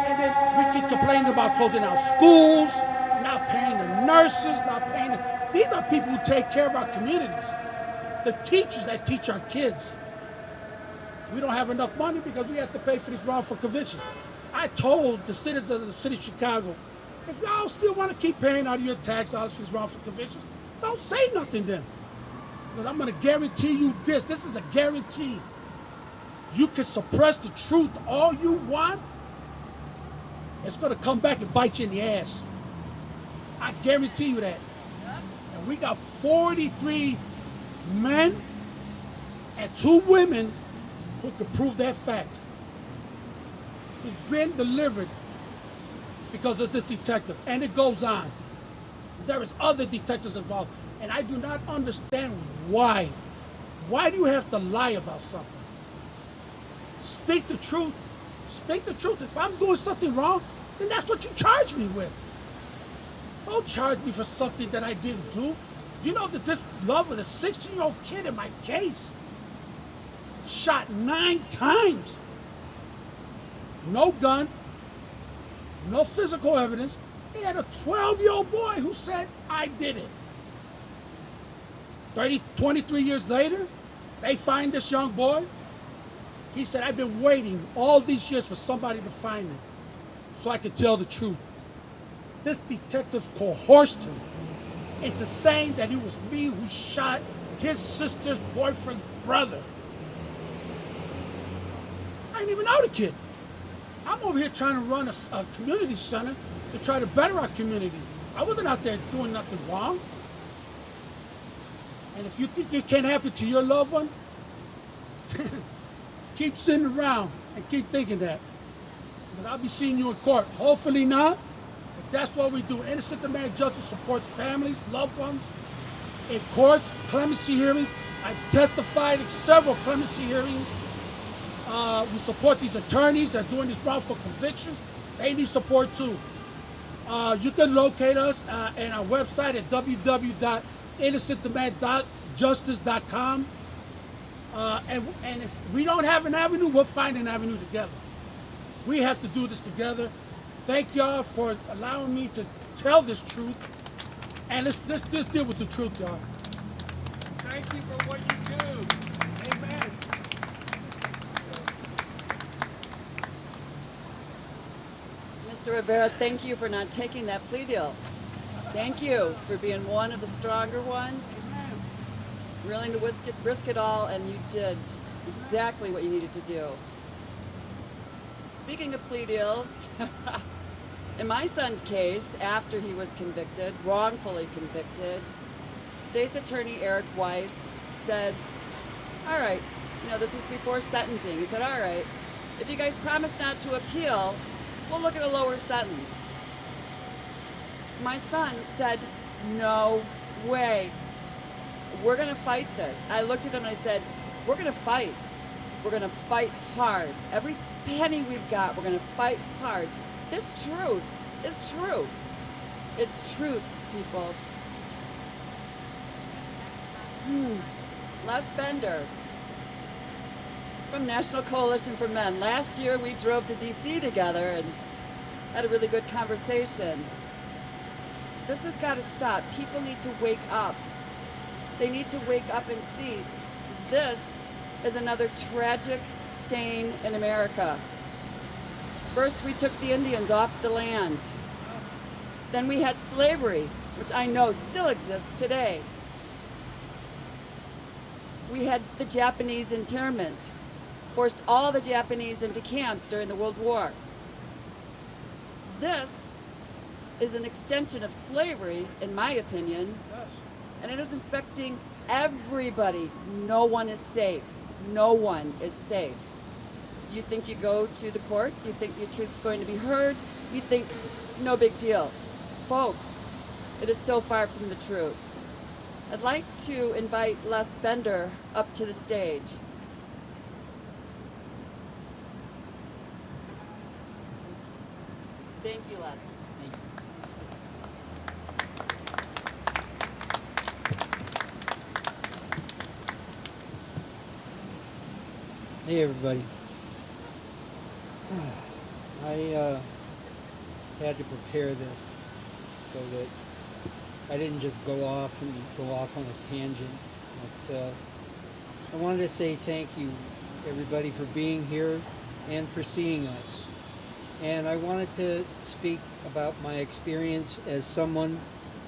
And then we keep complaining about closing our schools, not paying the nurses, not paying these are people who take care of our communities. The teachers that teach our kids. We don't have enough money because we have to pay for these wrongful convictions. I told the citizens of the city of Chicago, if y'all still want to keep paying out of your tax dollars for these wrongful convictions, don't say nothing then. Because I'm going to guarantee you this. This is a guarantee. You can suppress the truth all you want. It's going to come back and bite you in the ass. I guarantee you that. And we got 43 men and 2 women who can prove that fact. It's been delivered because of this detective. And it goes on. There is other detectives involved. And I do not understand why. Why do you have to lie about something? Speak the truth. Speak the truth. If I'm doing something wrong, then that's what you charge me with. Don't charge me for something that I didn't do. You know that this love with a 16-year-old kid in my case shot 9 times. No gun, no physical evidence. He had a 12-year-old boy who said, I did it. 23 years later, they find this young boy. He said, I've been waiting all these years for somebody to find me so I could tell the truth. This detective coerced him into saying that it was me who shot his sister's boyfriend's brother. I didn't even know the kid. I'm over here trying to run a community center to try to better our community. I wasn't out there doing nothing wrong. And if you think it can't happen to your loved one, keep sitting around and keep thinking that. But I'll be seeing you in court. Hopefully not. But that's what we do. Innocent Demand Justice supports families, loved ones, in courts, clemency hearings. I've testified in several clemency hearings. We support these attorneys that are doing these wrongful convictions. They need support too. You can locate us at our website at www.innocentdemandjustice.com. And if we don't have an avenue, we'll find an avenue together. We have to do this together. Thank y'all for allowing me to tell this truth. And let's deal with the truth, y'all. Thank you for what you do. Amen. Mr. Rivera, thank you for not taking that plea deal. Thank you for being one of the stronger ones, willing to risk it all, and you did exactly what you needed to do. Speaking of plea deals, in my son's case, after he was convicted, wrongfully convicted, State's Attorney Eric Weiss said, all right, this was before sentencing. He said, all right, if you guys promise not to appeal, we'll look at a lower sentence. My son said, no way. We're going to fight this. I looked at him and I said, we're going to fight. We're going to fight hard. Every penny we've got, we're going to fight hard. This truth is true. It's truth, people. Les Bender from National Coalition for Men. Last year we drove to DC together and had a really good conversation. This has got to stop. People need to wake up. They need to wake up and see this is another tragic stain in America. First, we took the Indians off the land. Then we had slavery, which I know still exists today. We had the Japanese internment, forced all the Japanese into camps during the World War. This is an extension of slavery, in my opinion, and it is affecting everybody. No one is safe. No one is safe. You think you go to the court, you think your truth's going to be heard, you think no big deal. Folks, it is so far from the truth. I'd like to invite Les Bender up to the stage. Thank you, Les. Hey everybody. I had to prepare this so that I didn't just go off on a tangent. But I wanted to say thank you everybody for being here and for seeing us. And I wanted to speak about my experience as someone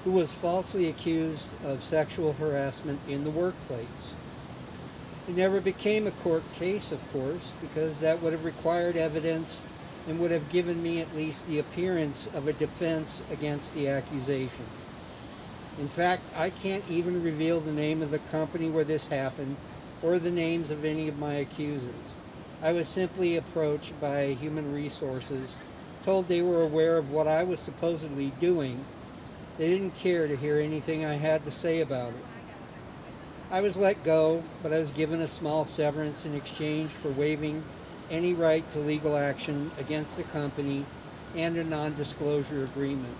who was falsely accused of sexual harassment in the workplace. It never became a court case, of course, because that would have required evidence and would have given me at least the appearance of a defense against the accusation. In fact, I can't even reveal the name of the company where this happened or the names of any of my accusers. I was simply approached by Human Resources, told they were aware of what I was supposedly doing. They didn't care to hear anything I had to say about it. I was let go, but I was given a small severance in exchange for waiving any right to legal action against the company and a non-disclosure agreement.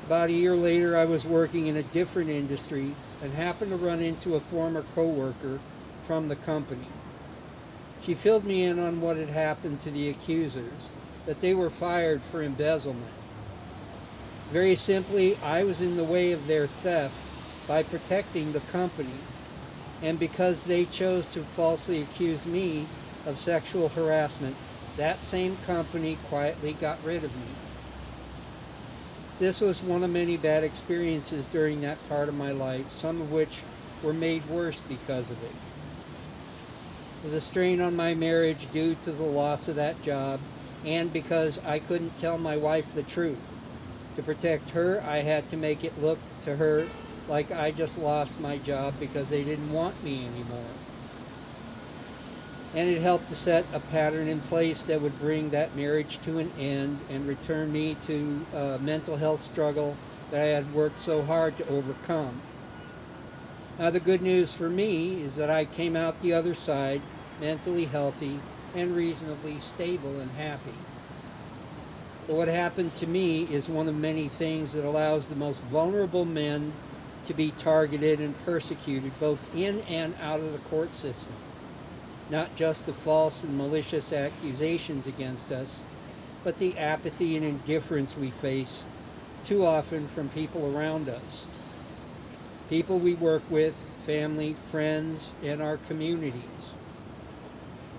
About a year later, I was working in a different industry and happened to run into a former co-worker from the company. She filled me in on what had happened to the accusers, that they were fired for embezzlement. Very simply, I was in the way of their theft by protecting the company, and because they chose to falsely accuse me of sexual harassment, that same company quietly got rid of me. This was one of many bad experiences during that part of my life, some of which were made worse because of it. There was a strain on my marriage due to the loss of that job, and because I couldn't tell my wife the truth. To protect her, I had to make it look to her like I just lost my job because they didn't want me anymore. And it helped to set a pattern in place that would bring that marriage to an end and return me to a mental health struggle that I had worked so hard to overcome. Now the good news for me is that I came out the other side mentally healthy and reasonably stable and happy. But what happened to me is one of many things that allows the most vulnerable men to be targeted and persecuted both in and out of the court system. Not just the false and malicious accusations against us, but the apathy and indifference we face too often from people around us. People we work with, family, friends, and our communities.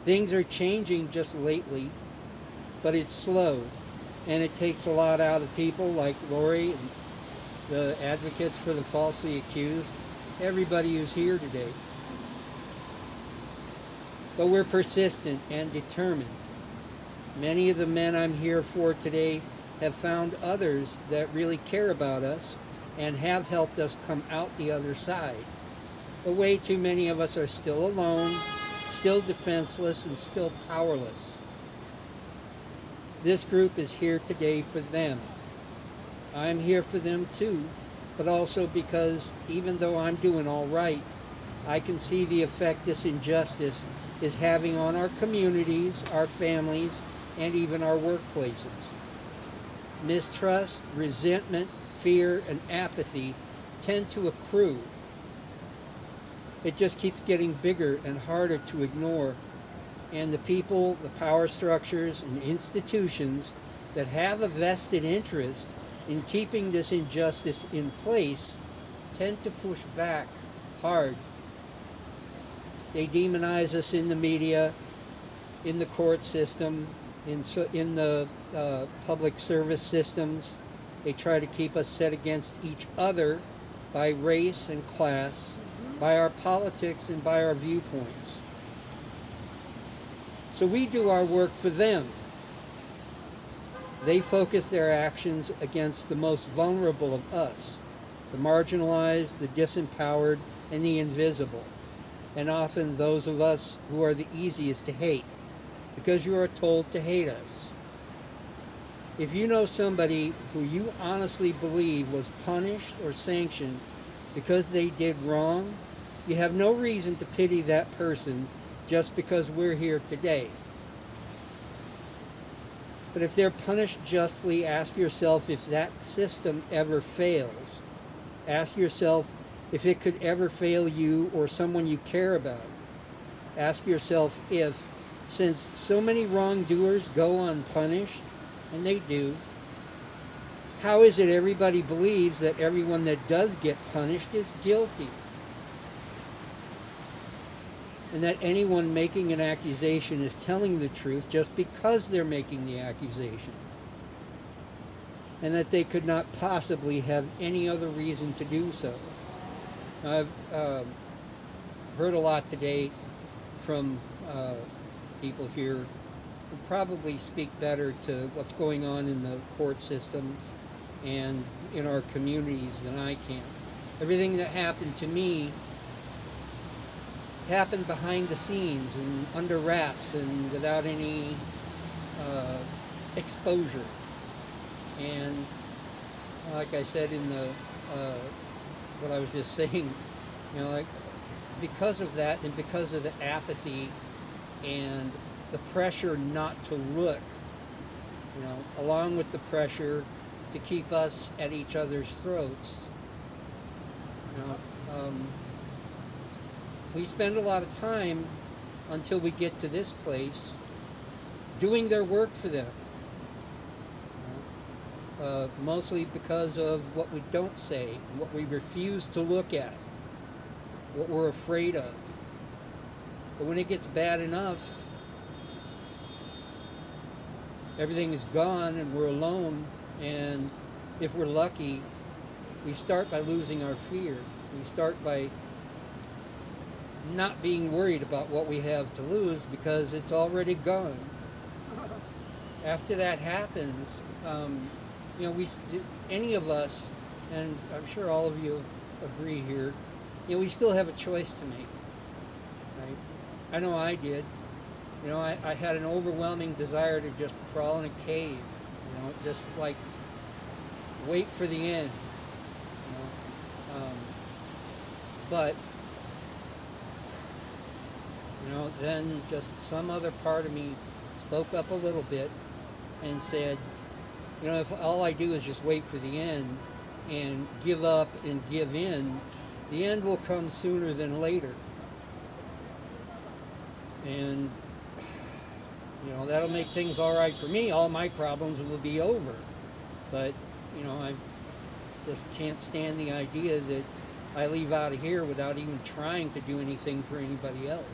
Things are changing just lately, but it's slow, and it takes a lot out of people like Lori and the advocates for the falsely accused, everybody who's here today. But we're persistent and determined. Many of the men I'm here for today have found others that really care about us and have helped us come out the other side. But way too many of us are still alone, still defenseless, and still powerless. This group is here today for them. I'm here for them too, but also because even though I'm doing all right, I can see the effect this injustice is having on our communities, our families, and even our workplaces. Mistrust, resentment, fear, and apathy tend to accrue. It just keeps getting bigger and harder to ignore. And the people, the power structures, and institutions that have a vested interest in keeping this injustice in place tend to push back hard. They demonize us in the media, in the court system, in the public service systems. They try to keep us set against each other by race and class, by our politics and by our viewpoints. So we do our work for them. They focus their actions against the most vulnerable of us, the marginalized, the disempowered, and the invisible, and often those of us who are the easiest to hate, because you are told to hate us. If you know somebody who you honestly believe was punished or sanctioned because they did wrong, you have no reason to pity that person just because we're here today. But if they're punished justly, ask yourself if that system ever fails. Ask yourself if it could ever fail you or someone you care about. Ask yourself if, since so many wrongdoers go unpunished, and they do, how is it everybody believes that everyone that does get punished is guilty? And that anyone making an accusation is telling the truth just because they're making the accusation. And that they could not possibly have any other reason to do so. I've heard a lot today from people here who probably speak better to what's going on in the court systems and in our communities than I can. Everything that happened to me happened behind the scenes and under wraps and without any exposure. And like I said in the what I was just saying, you know, like because of that and because of the apathy and the pressure not to look, you know, along with the pressure to keep us at each other's throats, you know, we spend a lot of time until we get to this place doing their work for them. Mostly because of what we don't say, what we refuse to look at, what we're afraid of. But when it gets bad enough, everything is gone and we're alone, and if we're lucky, we start by losing our fear. We start by not being worried about what we have to lose because it's already gone. After that happens, you know, any of us, and I'm sure all of you agree here, you know, we still have a choice to make, right? I know I did. You know, I had an overwhelming desire to just crawl in a cave, you know, just like wait for the end, you know. But, you know, then just some other part of me spoke up a little bit and said, you know, if all I do is just wait for the end and give up and give in, the end will come sooner than later. And You know, that'll make things all right for me. All my problems will be over. But, you know, I just can't stand the idea that I leave out of here without even trying to do anything for anybody else.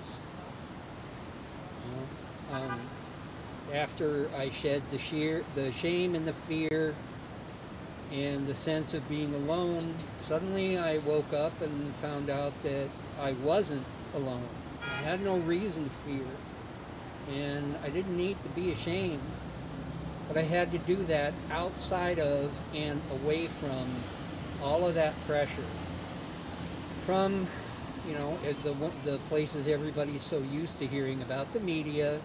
You know? After I shed the shame and the fear and the sense of being alone, suddenly I woke up and found out that I wasn't alone. I had no reason to fear, and I didn't need to be ashamed, but I had to do that outside of and away from all of that pressure. From, you know, the places everybody's so used to hearing about, the media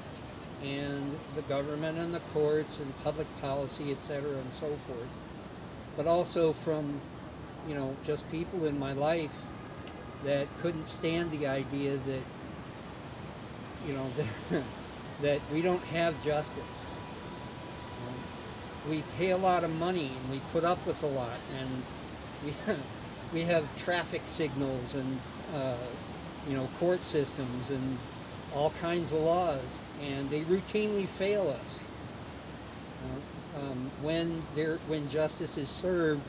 and the government and the courts and public policy, etc., and so forth. But also from, you know, just people in my life that couldn't stand the idea that, you know, that we don't have justice. We pay a lot of money and we put up with a lot, and we have traffic signals and you know, court systems and all kinds of laws, and they routinely fail us. When justice is served,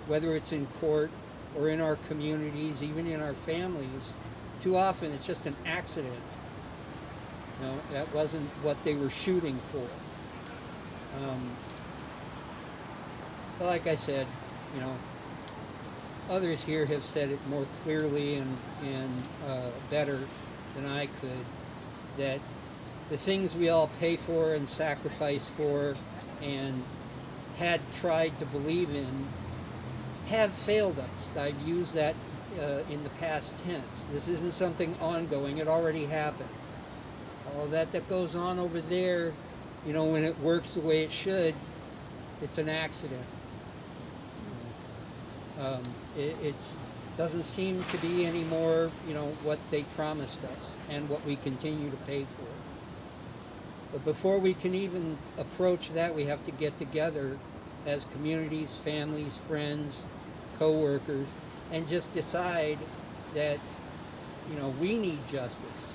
whether it's in court or in our communities, even in our families, too often it's just an accident. You know, that wasn't what they were shooting for. But like I said, you know, others here have said it more clearly and better than I could, that the things we all pay for and sacrifice for and had tried to believe in have failed us. I've used that in the past tense. This isn't something ongoing. It already happened. All that goes on over there, you know, when it works the way it should, it's an accident. It doesn't seem to be anymore, you know, what they promised us and what we continue to pay for. But before we can even approach that, we have to get together as communities, families, friends, co-workers, and just decide that, you know, we need justice.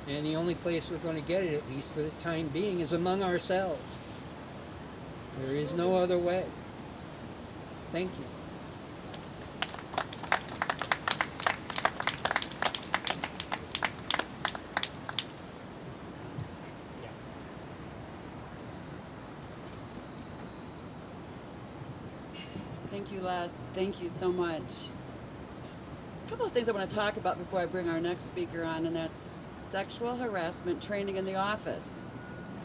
And the only place we're going to get it, at least for the time being, is among ourselves. There is no other way. Thank you. Thank you, Les. Thank you so much. There's a couple of things I want to talk about before I bring our next speaker on, and that's sexual harassment training in the office.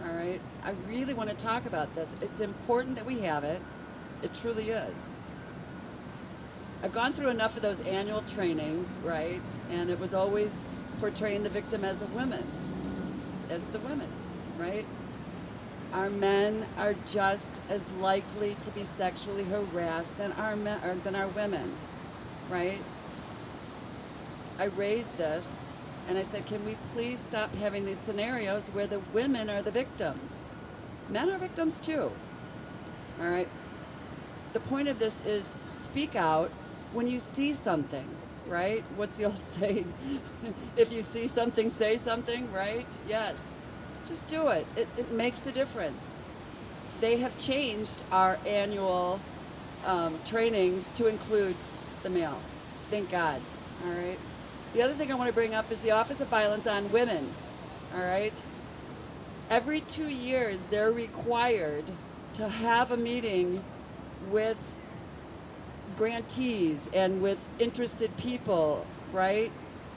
All right? I really want to talk about this. It's important that we have it. It truly is. I've gone through enough of those annual trainings, right? And it was always portraying the victim as a woman, as the women, right? Our men are just as likely to be sexually harassed than our men, or than our women, right? I raised this and I said, can we please stop having these scenarios where the women are the victims? Men are victims too, all right? The point of this is speak out when you see something, right? What's the old saying? If you see something, say something, right? Yes. Just do it. It makes a difference. They have changed our annual trainings to include the male. Thank God. All right. The other thing I want to bring up is the Office of Violence on Women. All right. Every 2 years, they're required to have a meeting with grantees and with interested people, right?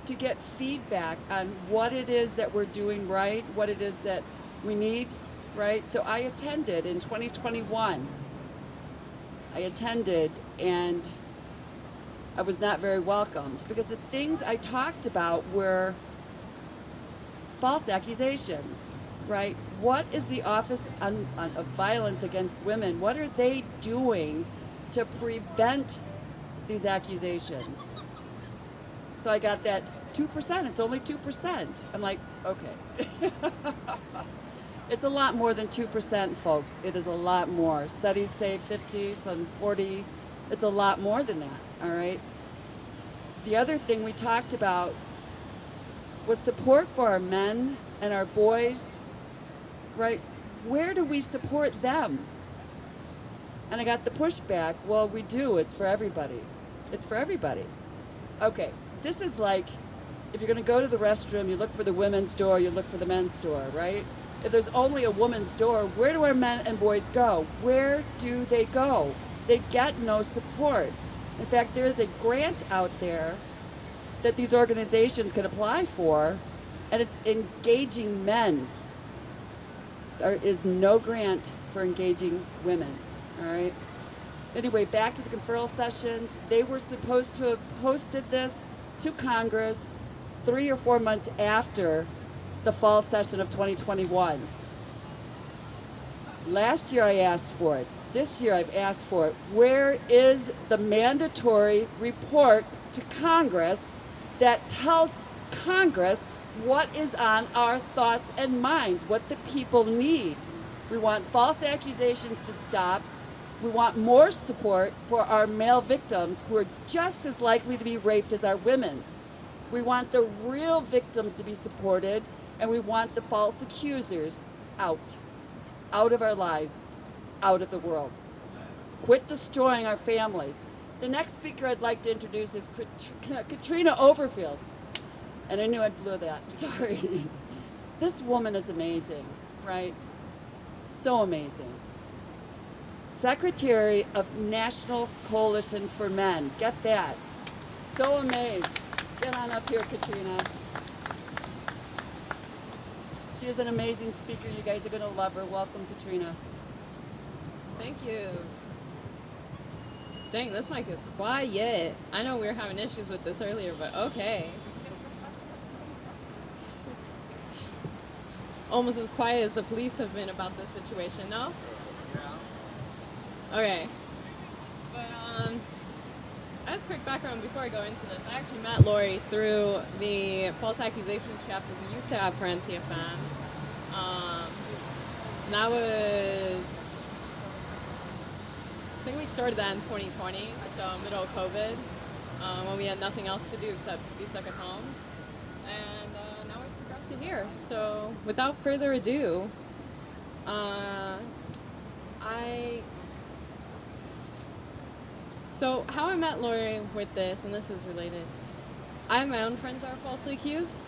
To get feedback on what it is that we're doing right, what it is that we need, right? So I attended in 2021. I attended and I was not very welcomed because the things I talked about were false accusations, right? What is the Office of Violence Against Women? What are they doing to prevent these accusations? So I got that 2%, it's only 2%. I'm like, okay. It's a lot more than 2%, folks. It is a lot more. Studies say 50, some 40. It's a lot more than that, all right? The other thing we talked about was support for our men and our boys right? Where do we support them? And I got the pushback, well, we do, it's for everybody. It's for everybody. Okay, this is like, if you're gonna go to the restroom, you look for the women's door, you look for the men's door, right? If there's only a woman's door, where do our men and boys go? Where do they go? They get no support. In fact, there is a grant out there that these organizations can apply for, and it's engaging men. There is no grant for engaging women, all right? Anyway, back to the conferral sessions. They were supposed to have posted this to Congress 3 or 4 months after the fall session of 2021. Last year I asked for it. This year I've asked for it. Where is the mandatory report to Congress that tells Congress what is on our thoughts and minds, what the people need? We want false accusations to stop. We want more support for our male victims who are just as likely to be raped as our women. We want the real victims to be supported, and we want the false accusers out of our lives, out of the world. Quit destroying our families. The next speaker I'd like to introduce is Katrina Overfield. And I knew I blew that, sorry. This woman is amazing, right? So amazing. Secretary of National Coalition for Men. Get that. So amazed. Get on up here, Katrina. She is an amazing speaker. You guys are going to love her. Welcome, Katrina. Thank you. Dang, this mic is quiet. I know we were having issues with this earlier, but okay. Almost as quiet as the police have been about this situation, no? Okay. But, as quick background before I go into this, I actually met Lori through the false accusations chapter we used to have for NTFM. And that was, I think we started that in 2020, so middle of COVID, when we had nothing else to do except be stuck at home. And now we've progressed to here. So without further ado, So how I met Lori with this, and this is related, I have my own friends that are falsely accused.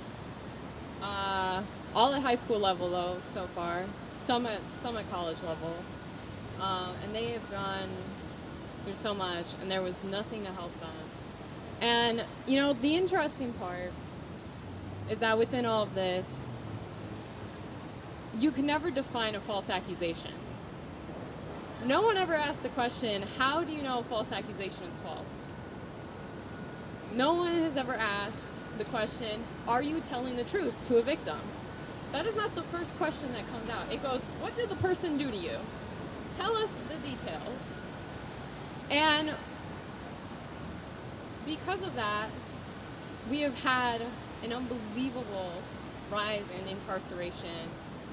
All at high school level though, so far. Some at college level. And they have gone through so much, and there was nothing to help them. And, you know, the interesting part is that within all of this, you can never define a false accusation. No one ever asked the question, how do you know a false accusation is false? No one has ever asked the question, are you telling the truth to a victim? That is not the first question that comes out. It goes, what did the person do to you? Tell us the details. And because of that, we have had an unbelievable rise in incarceration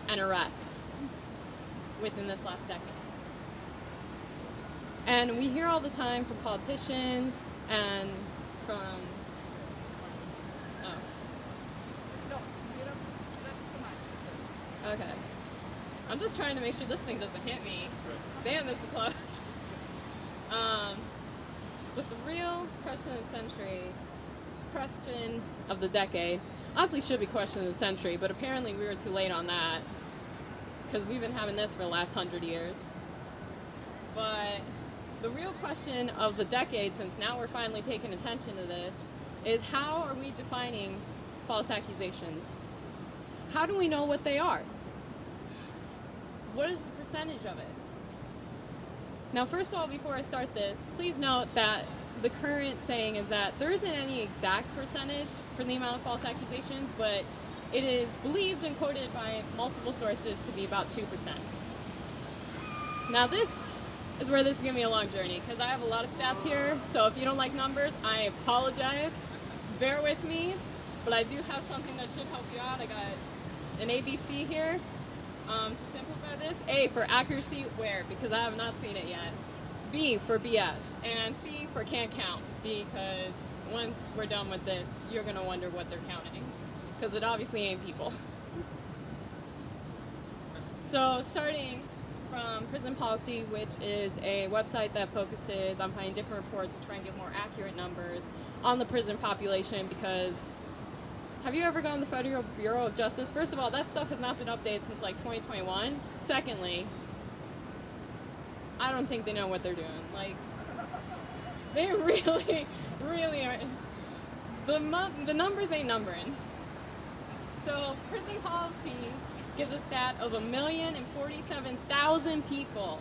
and arrests within this last decade. And we hear all the time from politicians and from, okay. I'm just trying to make sure this thing doesn't hit me. Damn, this is close. But the real question of the century, question of the decade, honestly should be question of the century, but apparently we were too late on that because we've been having this for the last 100 years. But the real question of the decade, since now we're finally taking attention to this, is how are we defining false accusations? How do we know what they are? What is the percentage of it? Now, first of all, before I start this, please note that the current saying is that there isn't any exact percentage for the amount of false accusations, but it is believed and quoted by multiple sources to be about 2%. Now, this is where this is going to be a long journey, because I have a lot of stats here, so if you don't like numbers, I apologize. Bear with me, but I do have something that should help you out. I got an ABC here. To simplify this, A for accuracy, where, because I have not seen it yet. B for BS, and C for can't count, because once we're done with this, you're going to wonder what they're counting, because it obviously ain't people. So starting from Prison Policy, which is a website that focuses on finding different reports and trying to get more accurate numbers on the prison population, because have you ever gone to the Federal Bureau of Justice? First of all, that stuff has not been updated since like 2021. Secondly, I don't think they know what they're doing. Like, they really, really are. The numbers ain't numbering. So Prison Policy gives a stat of 1,047,000 people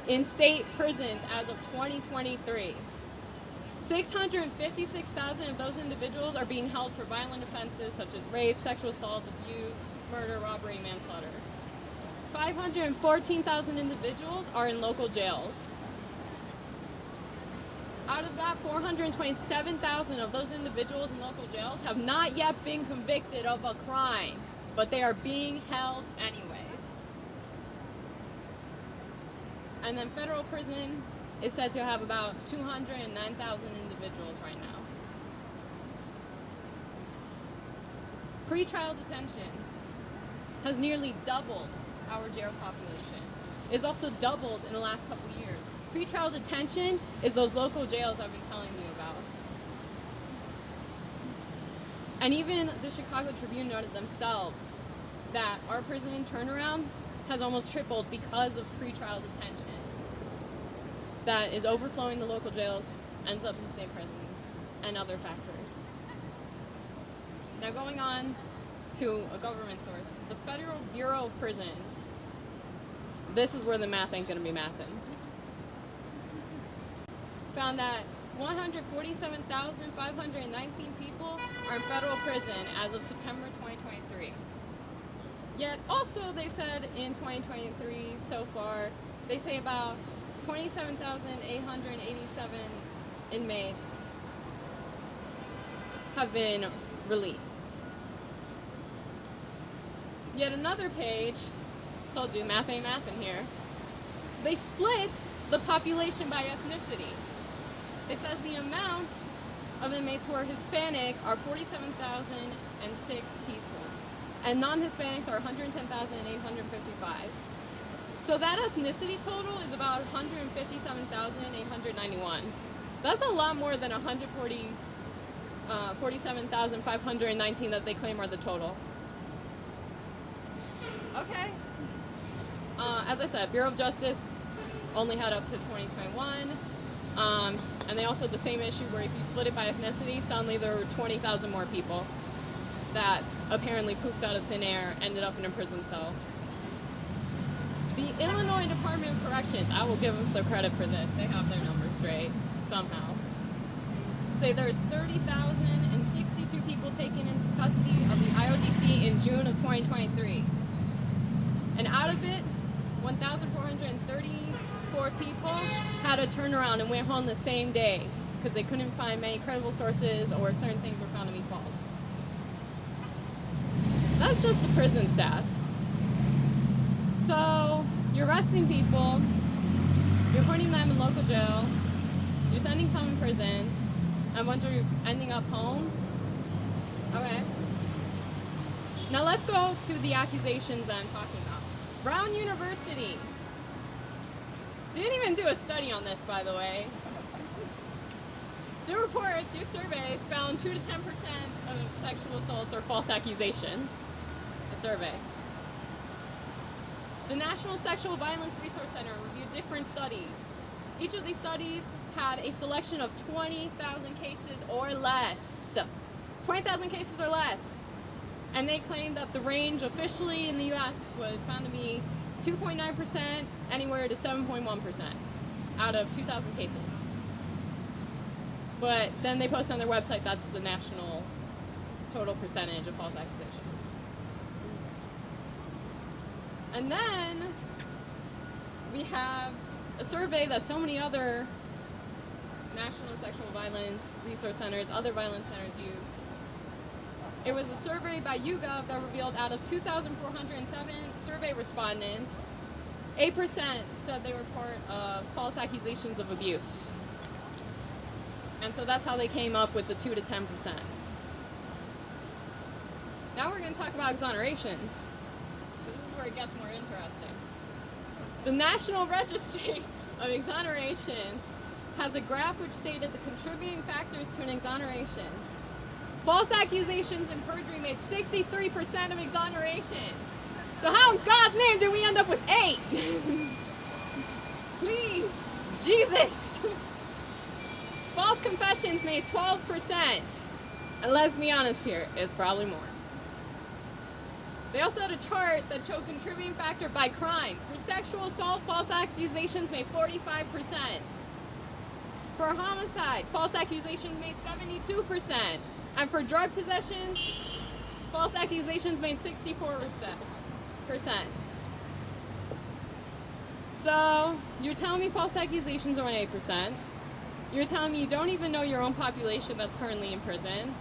in state prisons as of 2023. 656,000 of those individuals are being held for violent offenses such as rape, sexual assault, abuse, murder, robbery, manslaughter. 514,000 individuals are in local jails. Out of that, 427,000 of those individuals in local jails have not yet been convicted of a crime, but they are being held anyways. And then federal prison is said to have about 209,000 individuals right now. Pretrial detention has nearly doubled our jail population. It's also doubled in the last couple of years. Pretrial detention is those local jails I've been telling you about. And even the Chicago Tribune noted themselves that our prison turnaround has almost tripled because of pretrial detention that is overflowing the local jails, ends up in state prisons, and other factors. Now going on to a government source, the Federal Bureau of Prisons. This is where the math ain't gonna be mathin'. Found that 147,519 people are in federal prison as of September 2023. Yet also they said in 2023 so far, they say about 27,887 inmates have been released. Yet another page, told you math ain't mathin' here, they split the population by ethnicity. It says the amount of inmates who are Hispanic are 47,006 people, and non-Hispanics are 110,855. So that ethnicity total is about 157,891. That's a lot more than 47,519 that they claim are the total. Okay. As I said, Bureau of Justice only had up to 2021. And they also had the same issue where if you split it by ethnicity, suddenly there were 20,000 more people that apparently poofed out of thin air, ended up in a prison cell. The Illinois Department of Corrections, I will give them some credit for this. They have their numbers straight, somehow. Say there's 30,062 people taken into custody of the IODC in June of 2023. And out of it, 1,434 people had a turnaround and went home the same day because they couldn't find many credible sources or certain things were found to be false. That's just the prison stats. So you're arresting people, you're putting them in local jail, you're sending some in prison, and once you're ending up home. Okay. Now let's go to the accusations that I'm talking about. Brown University didn't even do a study on this, by the way. Their reports, your surveys, found 2 to 10% of sexual assaults or false accusations. A survey. The National Sexual Violence Resource Center reviewed different studies. Each of these studies had a selection of 20,000 cases or less. 20,000 cases or less. And they claimed that the range officially in the US was found to be 2.9% anywhere to 7.1% out of 2,000 cases. But then they post on their website that's the national total percentage of false accusations. And then we have a survey that so many other national sexual violence resource centers, other violence centers use. It was a survey by YouGov that revealed out of 2,407 survey respondents, 8% said they were part of false accusations of abuse. And so that's how they came up with the 2 to 10%. Now we're going to talk about exonerations. This is where it gets more interesting. The National Registry of Exonerations has a graph which stated the contributing factors to an exoneration. False accusations and perjury made 63% of exonerations. So how in God's name did we end up with 8? Please, Jesus. False confessions made 12%. And let's be honest here, it's probably more. They also had a chart that showed contributing factor by crime. For sexual assault, false accusations made 45%. For homicide, false accusations made 72%. And for drug possession, false accusations made 64%. So, you're telling me false accusations are only 8%. You're telling me you don't even know your own population that's currently in prison.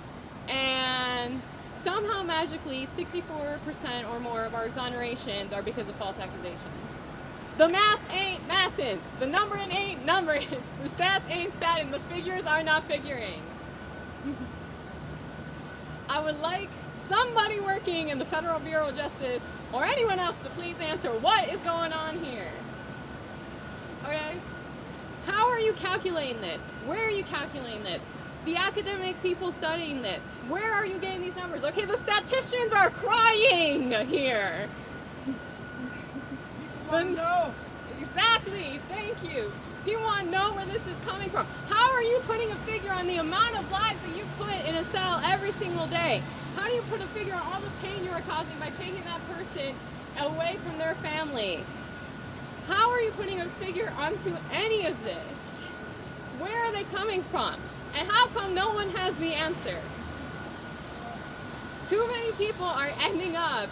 And somehow magically 64% or more of our exonerations are because of false accusations. The math ain't mathin'. The numbering ain't numbering. The stats ain't statting. The figures are not figuring. I would like somebody working in the Federal Bureau of Justice or anyone else to please answer what is going on here. Okay? How are you calculating this? Where are you calculating this? The academic people studying this, where are you getting these numbers? Okay, the statisticians are crying here. People want to know. Exactly, thank you. People want to know where this is coming from. How are you putting a figure on the amount of lives that you put in a cell every single day? How do you put a figure on all the pain you are causing by taking that person away from their family? How are you putting a figure onto any of this? Where are they coming from? And how come no one has the answer? Too many people are ending up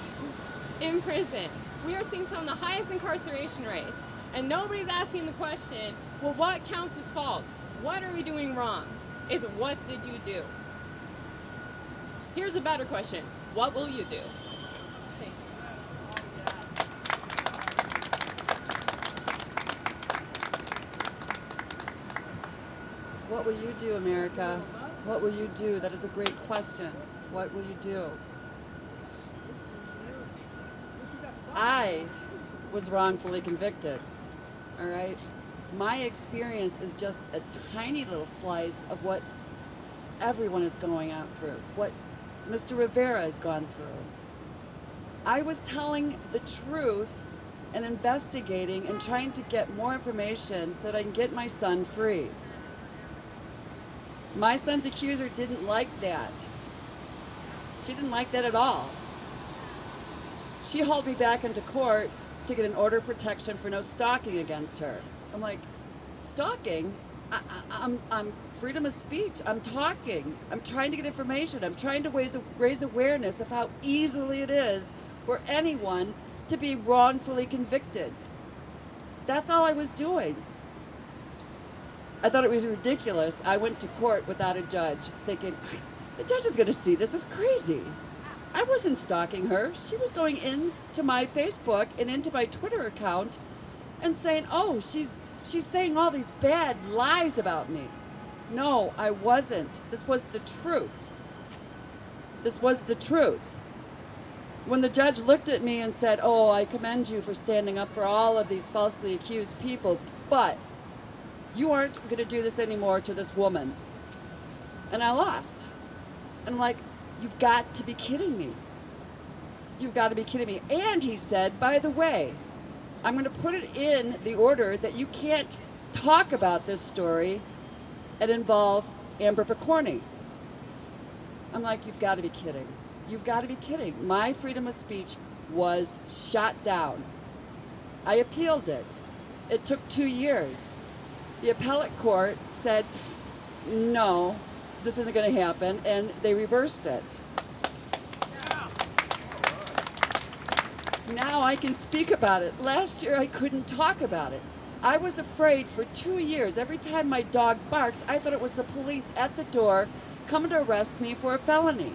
in prison. We are seeing some of the highest incarceration rates. And nobody's asking the question, well, what counts as false? What are we doing wrong? It's what did you do? Here's a better question. What will you do? Thank you. What will you do, America? What will you do? That is a great question. What will you do? I was wrongfully convicted, all right? My experience is just a tiny little slice of what everyone is going out through, what Mr. Rivera has gone through. I was telling the truth and investigating and trying to get more information so that I can get my son free. My son's accuser didn't like that. She didn't like that at all. She hauled me back into court to get an order of protection for no stalking against her. I'm like, stalking? I'm freedom of speech. I'm talking. I'm trying to get information. I'm trying to raise awareness of how easily it is for anyone to be wrongfully convicted. That's all I was doing. I thought it was ridiculous. I went to court without a judge, thinking, the judge is going to see this. It's crazy. I wasn't stalking her. She was going into my Facebook and into my Twitter account and saying, oh, she's saying all these bad lies about me. No, I wasn't. This was the truth. This was the truth. When the judge looked at me and said, oh, I commend you for standing up for all of these falsely accused people, but you aren't going to do this anymore to this woman. And I lost. And I'm like, you've got to be kidding me. You've got to be kidding me. And he said, by the way, I'm going to put it in the order that you can't talk about this story and involve Amber Picorni. I'm like, you've got to be kidding. You've got to be kidding. My freedom of speech was shot down. I appealed it. It took 2 years. The appellate court said, no, this isn't going to happen, and they reversed it. Now I can speak about it. Last year I couldn't talk about it. I was afraid for 2 years. Every time my dog barked, I thought it was the police at the door coming to arrest me for a felony.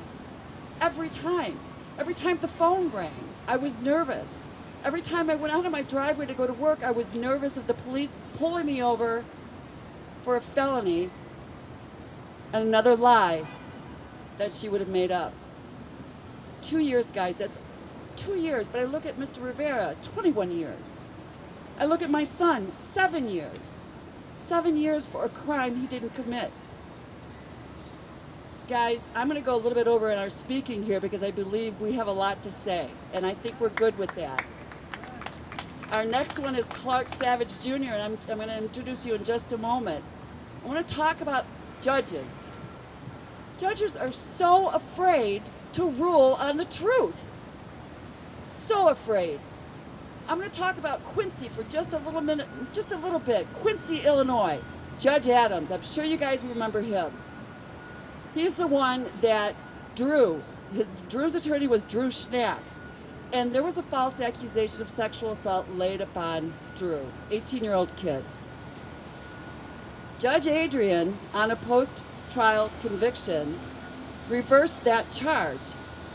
Every time. Every time the phone rang, I was nervous. Every time I went out of my driveway to go to work, I was nervous of the police pulling me over for a felony and another lie that she would have made up. 2 years, guys, that's 2 years, but I look at Mr. Rivera, 21 years. I look at my son, 7 years. 7 years for a crime he didn't commit. Guys, I'm going to go a little bit over in our speaking here because I believe we have a lot to say, and I think we're good with that. Our next one is Clark Savage Jr., and I'm going to introduce you in just a moment. I want to talk about judges. Judges are so afraid to rule on the truth. So afraid. I'm going to talk about Quincy for just a little minute, just a little bit. Quincy, Illinois. Judge Adams, I'm sure you guys remember him. He's the one that Drew's attorney was Drew Schnapp. And there was a false accusation of sexual assault laid upon Drew, 18-year-old kid. Judge Adrian, on a post-trial conviction, reversed that charge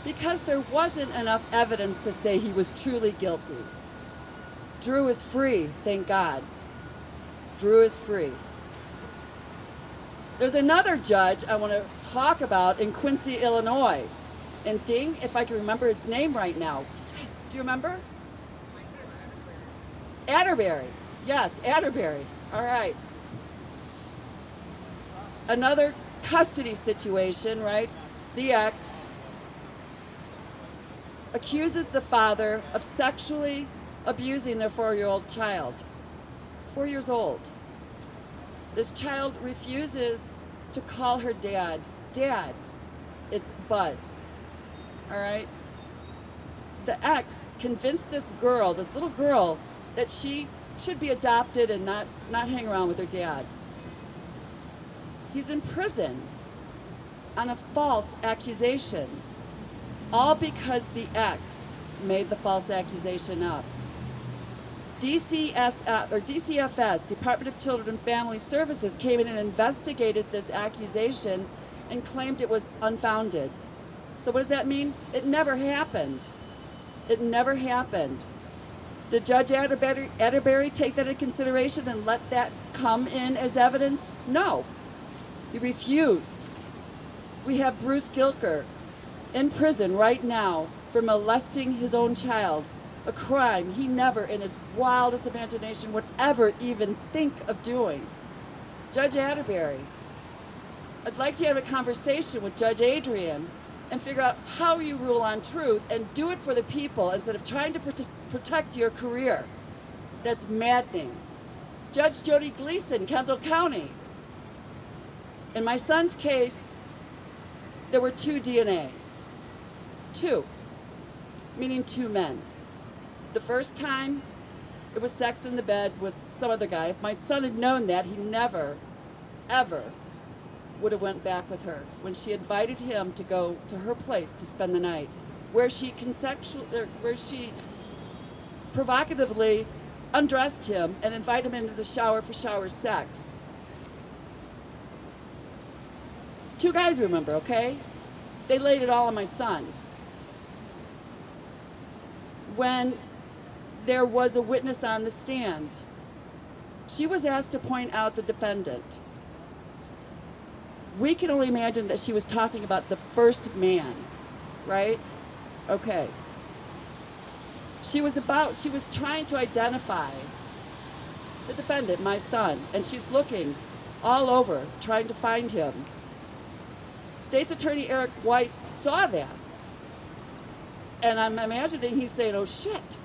because there wasn't enough evidence to say he was truly guilty. Drew is free, thank God. Drew is free. There's another judge I want to talk about in Quincy, Illinois. And ding, if I can remember his name right now. Do you remember? Atterbury. Yes, Atterbury. All right. Another custody situation, right? The ex accuses the father of sexually abusing their 4-year-old child. 4 years old. This child refuses to call her dad. Dad. It's Bud. All right? The ex convinced this girl, this little girl, that she should be adopted and not hang around with her dad. He's in prison on a false accusation, all because the ex made the false accusation up. DCFS, Department of Children and Family Services, came in and investigated this accusation and claimed it was unfounded. So what does that mean? It never happened. It never happened. Did Judge Atterbury take that into consideration and let that come in as evidence? No. He refused. We have Bruce Gilker in prison right now for molesting his own child, a crime he never in his wildest imagination would ever even think of doing. Judge Atterbury, I'd like to have a conversation with Judge Adrian and figure out how you rule on truth and do it for the people instead of trying to protect your career. That's maddening. Judge Jody Gleason, Kendall County. In my son's case, there were 2 DNA. 2, meaning 2 men. The first time, it was sex in the bed with some other guy. If my son had known that, he never, ever would have went back with her when she invited him to go to her place to spend the night, where she provocatively undressed him and invited him into the shower for shower sex. 2 guys, remember, okay? They laid it all on my son. When there was a witness on the stand, she was asked to point out the defendant. We can only imagine that she was talking about the first man, right? Okay. She was trying to identify the defendant, my son, and she's looking all over, trying to find him. State's Attorney Eric Weiss saw that. And I'm imagining he's saying, oh shit,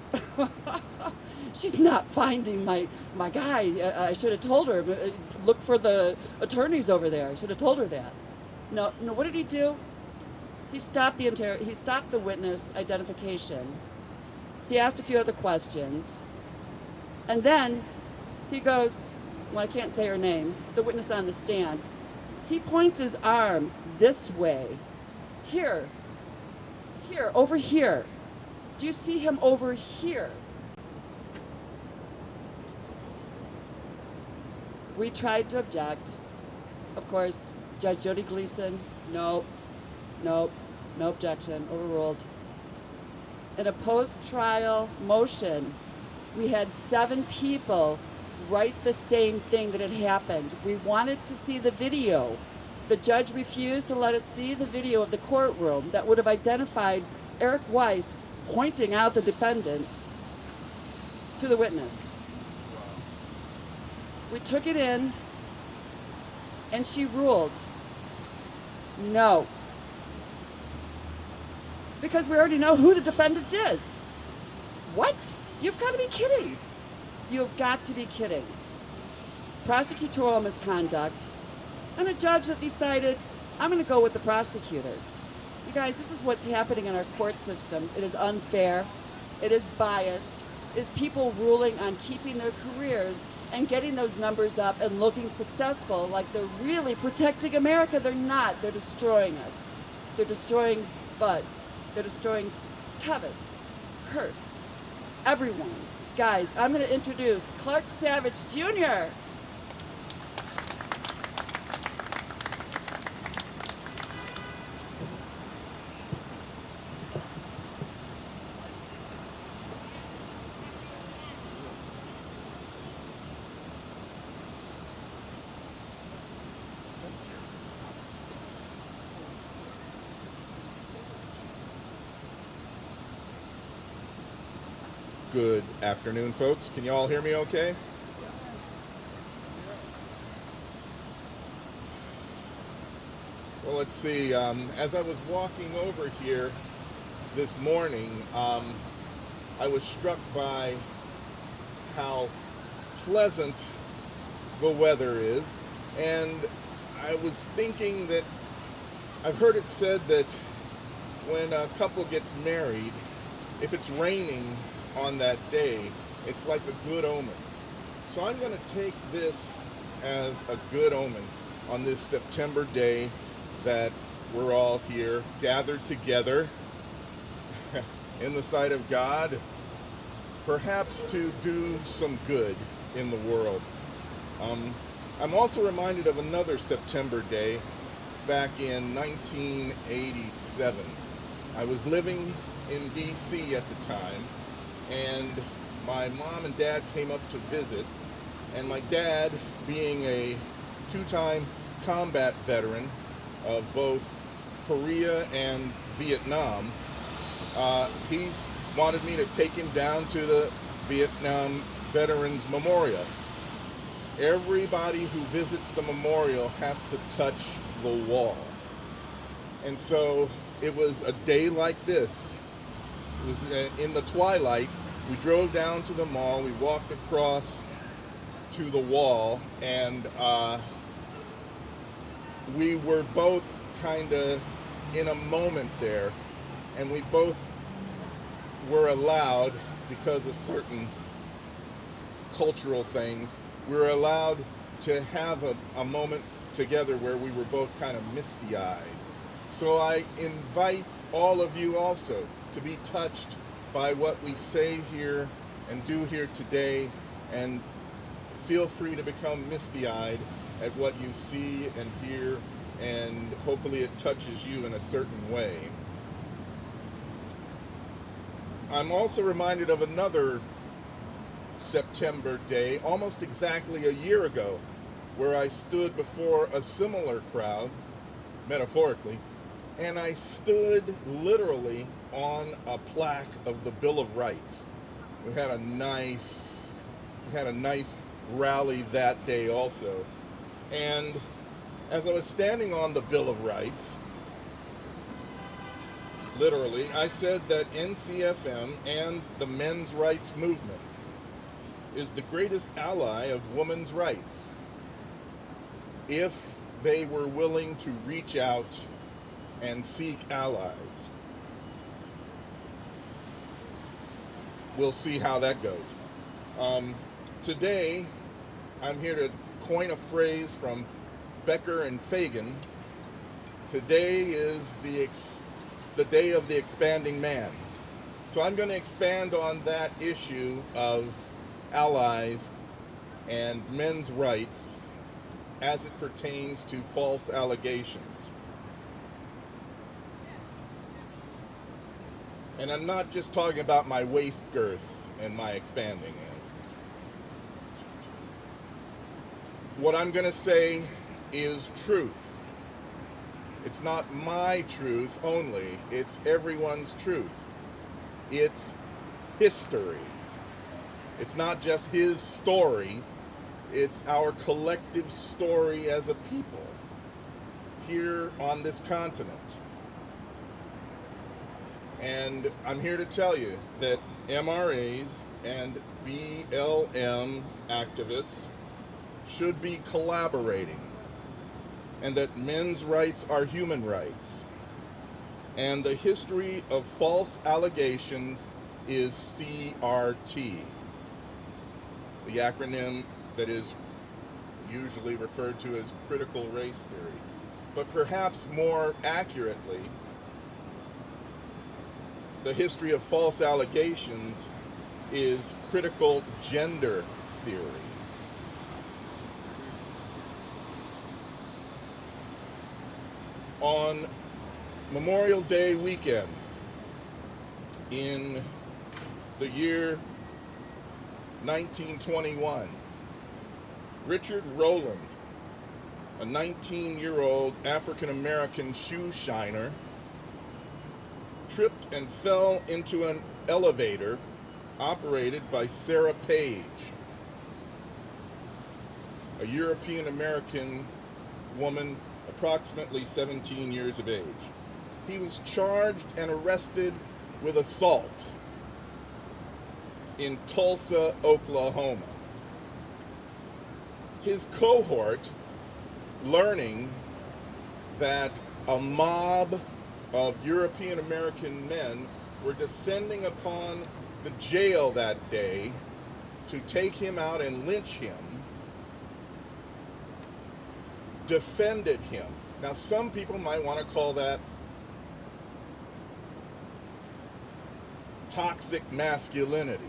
she's not finding my guy. I should have told her, look for the attorneys over there. I should have told her that. No, what did he do? He stopped the witness identification. He asked a few other questions. And then he goes, well, I can't say her name, the witness on the stand. He points his arm this way. Here, over here. Do you see him over here? We tried to object. Of course, Judge Jody Gleason, no objection, overruled. In a post-trial motion, we had 7 people write the same thing that had happened. We wanted to see the video. The judge refused to let us see the video of the courtroom that would have identified Eric Weiss pointing out the defendant to the witness. We took it in, and she ruled no. Because we already know who the defendant is. What? You've got to be kidding. You've got to be kidding. Prosecutorial misconduct, and a judge that decided, I'm going to go with the prosecutor. You guys, this is what's happening in our court systems. It is unfair. It is biased. It is people ruling on keeping their careers and getting those numbers up and looking successful like they're really protecting America. They're not. They're destroying us. They're destroying Bud. They're destroying Kevin, Kurt, everyone. Guys, I'm going to introduce Clark Savage Jr. Good afternoon, folks. Can you all hear me okay? Well, let's see. As I was walking over here this morning, I was struck by how pleasant the weather is. And I was thinking that I've heard it said that when a couple gets married, if it's raining on that day, it's like a good omen. So I'm going to take this as a good omen on this September day that we're all here gathered together in the sight of God, perhaps to do some good in the world. I'm also reminded of another September day back in 1987. I was living in DC at the time, and my mom and dad came up to visit, and my dad, being a two-time combat veteran of both Korea and Vietnam, he wanted me to take him down to the Vietnam Veterans Memorial. Everybody who visits the memorial has to touch the wall. And so it was a day like this. It was in the twilight. We drove down to the mall, we walked across to the wall, and we were both kind of in a moment there, and we both were allowed, because of certain cultural things, we were allowed to have a moment together where we were both kind of misty-eyed. So I invite all of you also to be touched by what we say here and do here today, and feel free to become misty-eyed at what you see and hear, and hopefully it touches you in a certain way. I'm also reminded of another September day, almost exactly a year ago, where I stood before a similar crowd, metaphorically, and I stood literally on a plaque of the Bill of Rights. We had a nice rally that day also. And as I was standing on the Bill of Rights, literally, I said that NCFM and the men's rights movement is the greatest ally of women's rights if they were willing to reach out and seek allies. We'll see how that goes. Today, I'm here to coin a phrase from Becker and Fagan. Today is the day of the expanding man. So I'm going to expand on that issue of allies and men's rights as it pertains to false allegations. And I'm not just talking about my waist girth and my expanding it. What I'm going to say is truth. It's not my truth only, it's everyone's truth. it's history. It's not just his story, it's our collective story as a people here on this continent. And I'm here to tell you that MRAs and BLM activists should be collaborating, and that men's rights are human rights. And the history of false allegations is CRT, the acronym that is usually referred to as critical race theory. But perhaps more accurately, the history of false allegations is critical gender theory. On Memorial Day weekend in the year 1921, Richard Rowland, a 19-year-old African-American shoe shiner, tripped and fell into an elevator operated by Sarah Page, a European-American woman approximately 17 years of age. He was charged and arrested with assault in Tulsa, Oklahoma. His cohort, learning that a mob of European American men were descending upon the jail that day to take him out and lynch him, defended him. Now, some people might want to call that toxic masculinity,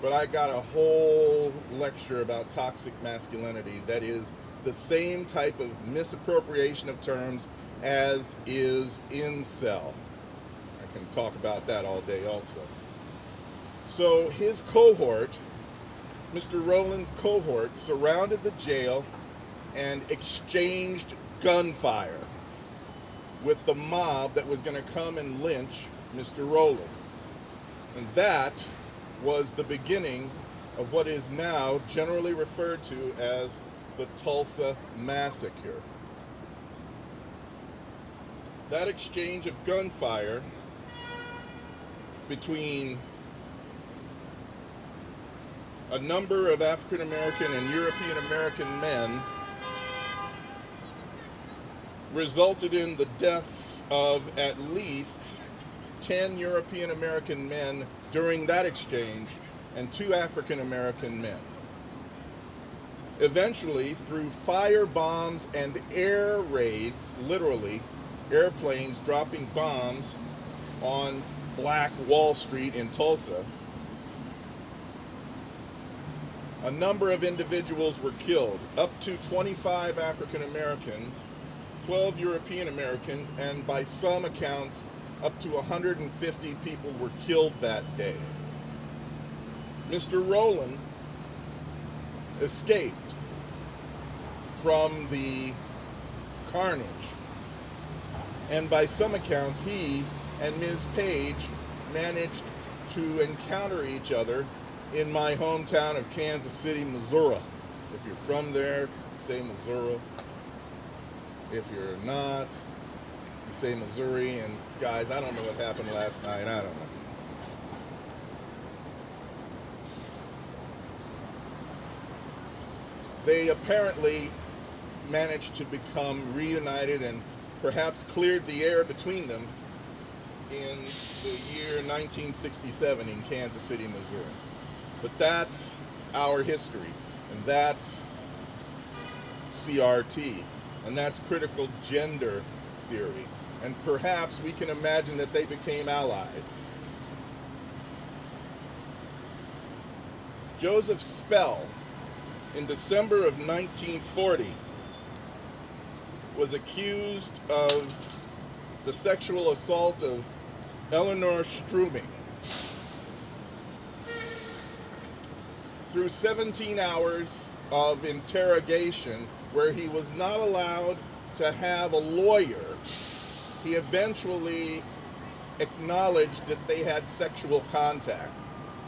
but I got a whole lecture about toxic masculinity that is the same type of misappropriation of terms as is incel. I can talk about that all day also. So his cohort, Mr. Rowland's cohort, surrounded the jail and exchanged gunfire with the mob that was going to come and lynch Mr. Rowland. And that was the beginning of what is now generally referred to as the Tulsa Massacre. That exchange of gunfire between a number of African American and European American men resulted in the deaths of at least 10 European American men during that exchange and 2 African American men. Eventually, through fire bombs and air raids, literally airplanes dropping bombs on Black Wall Street in Tulsa, a number of individuals were killed, up to 25 African Americans, 12 European Americans, and by some accounts, up to 150 people were killed that day. Mr. Rowland escaped from the carnage, and by some accounts, he and Ms. Page managed to encounter each other in my hometown of Kansas City, Missouri. If you're from there, say Missouri. If you're not, you say Missouri. And guys, I don't know what happened last night. I don't know. They apparently managed to become reunited and perhaps cleared the air between them in the year 1967 in Kansas City, Missouri. But that's our history, and that's CRT, and that's critical gender theory. And perhaps we can imagine that they became allies. Joseph Spell, in December of 1940, was accused of the sexual assault of Eleanor Strubing. Through 17 hours of interrogation, where he was not allowed to have a lawyer, he eventually acknowledged that they had sexual contact,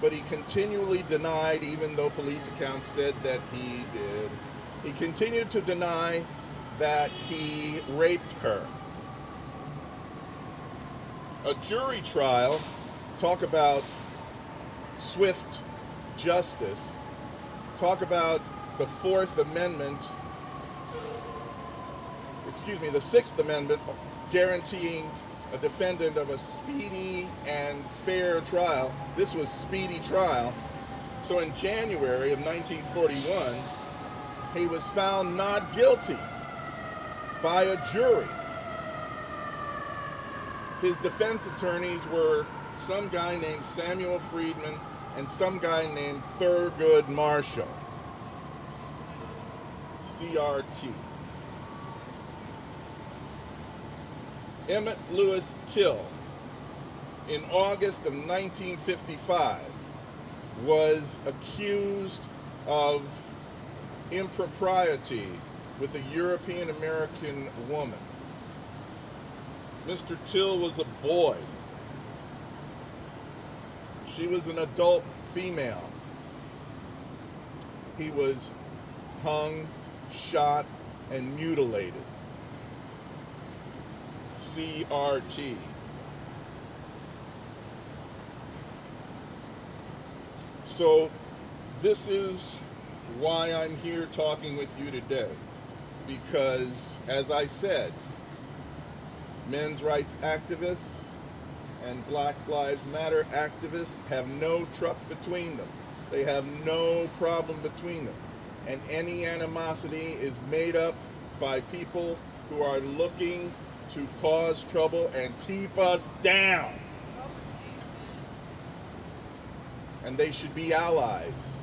but he continually denied, even though police accounts said that he did. He continued to deny that he raped her. A jury trial, talk about swift justice, talk about the Sixth Amendment guaranteeing a defendant of a speedy and fair trial. This was speedy trial. So in January of 1941, he was found not guilty by a jury. His defense attorneys were some guy named Samuel Friedman and some guy named Thurgood Marshall, CRT. Emmett Lewis Till, in August of 1955, was accused of impropriety with a European American woman. Mr. Till was a boy. She was an adult female. He was hung, shot, and mutilated. CRT. So this is why I'm here talking with you today, because as I said, men's rights activists and Black Lives Matter activists have no truck between them. They have no problem between them. And any animosity is made up by people who are looking to cause trouble and keep us down. And they should be allies.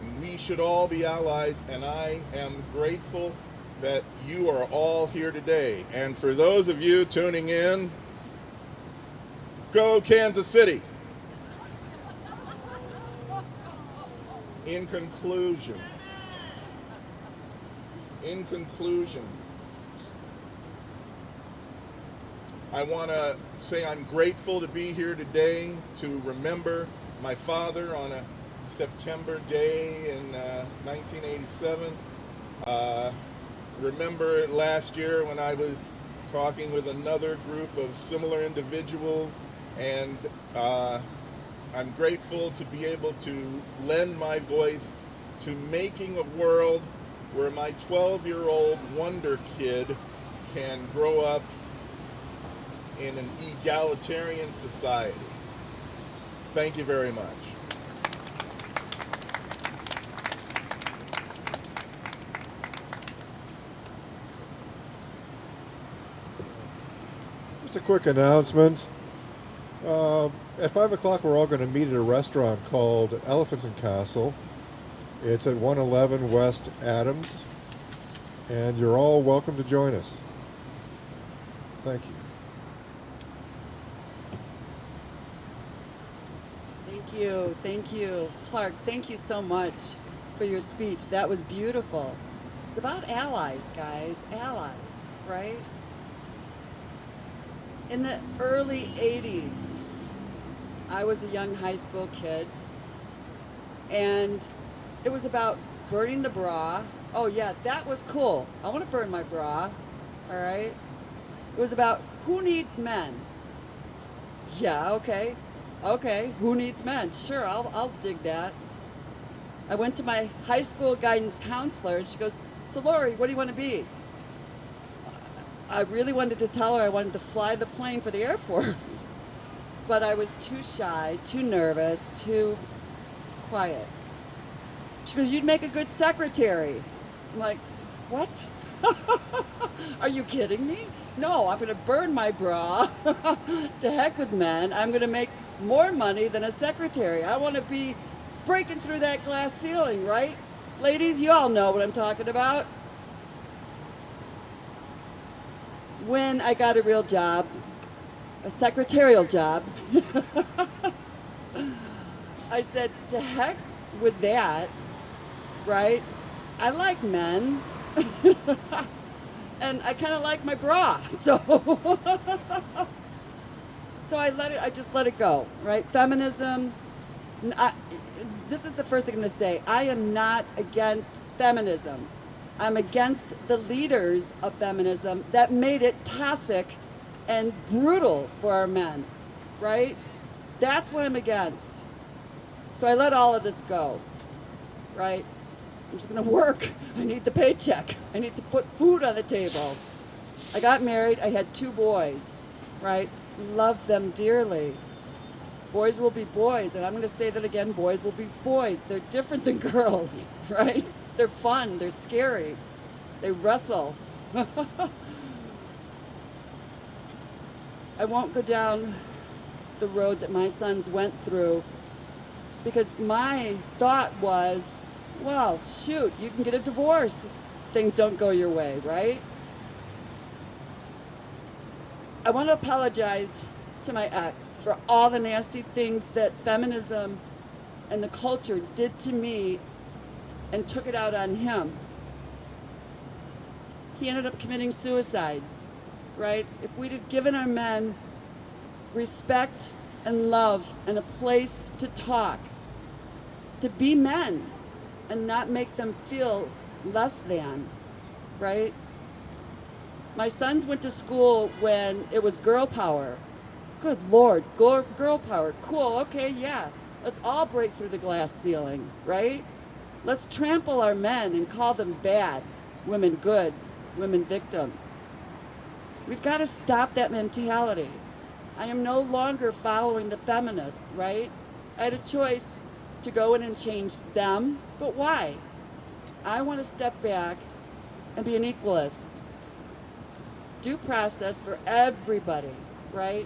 And we should all be allies, and I am grateful that you are all here today. And for those of you tuning in, go Kansas City. In conclusion, I want to say I'm grateful to be here today to remember my father on a September day in 1987. Remember last year when I was talking with another group of similar individuals, and I'm grateful to be able to lend my voice to making a world where my 12-year-old wonder kid can grow up in an egalitarian society. Thank you very much. Just a quick announcement. At 5 o'clock, we're all going to meet at a restaurant called Elephant and Castle. It's at 111 West Adams, and you're all welcome to join us. Thank you. Thank you. Clark, thank you so much for your speech. That was beautiful. It's about allies, guys. Allies, right? In the early 80s, I was a young high school kid, and it was about burning the bra. Oh yeah, that was cool. I want to burn my bra, all right? It was about who needs men. Yeah, okay. Okay, who needs men? Sure, I'll dig that. I went to my high school guidance counselor, and she goes, so Lori, what do you want to be? I really wanted to tell her I wanted to fly the plane for the Air Force, but I was too shy, too nervous, too quiet. She goes, you'd make a good secretary. I'm like, what? Are you kidding me? No, I'm going to burn my bra. To heck with men. I'm going to make more money than a secretary. I want to be breaking through that glass ceiling, right? Ladies, you all know what I'm talking about. When I got a real job, a secretarial job, I said, to heck with that, right? I like men. And I kind of like my bra, so So I just let it go, right? Feminism, this is the first thing I'm going to say. I am not against feminism. I'm against the leaders of feminism that made it toxic and brutal for our men, right? That's what I'm against. So I let all of this go, right? I'm just going to work. I need the paycheck. I need to put food on the table. I got married. I had 2 boys, right? Love them dearly. Boys will be boys, and I'm going to say that again, boys will be boys. They're different than girls, right? They're fun, they're scary, they wrestle. I won't go down the road that my sons went through because my thought was, well, shoot, you can get a divorce if things don't go your way, right? I want to apologize to my ex for all the nasty things that feminism and the culture did to me and took it out on him. He ended up committing suicide, right? If we'd have given our men respect and love and a place to talk, to be men and not make them feel less than, right? My sons went to school when it was girl power. Good Lord, girl power, cool, okay, yeah. Let's all break through the glass ceiling, right? Let's trample our men and call them bad, women good, women victim. We've got to stop that mentality. I am no longer following the feminists, right? I had a choice to go in and change them, but why? I want to step back and be an equalist. Due process for everybody, right?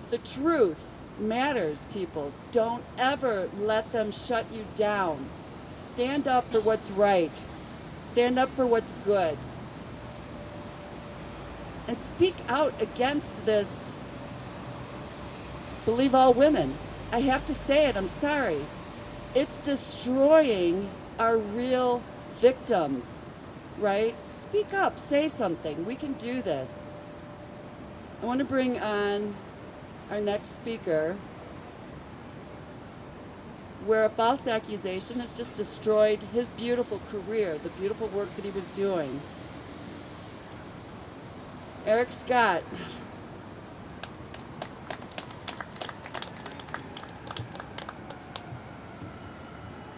The truth matters, people. Don't ever let them shut you down. Stand up for what's right. Stand up for what's good. And speak out against this believe all women. I have to say it, I'm sorry. It's destroying our real victims, right? Speak up, say something. We can do this. I want to bring on our next speaker, where a false accusation has just destroyed his beautiful career, the beautiful work that he was doing. Eric Scott.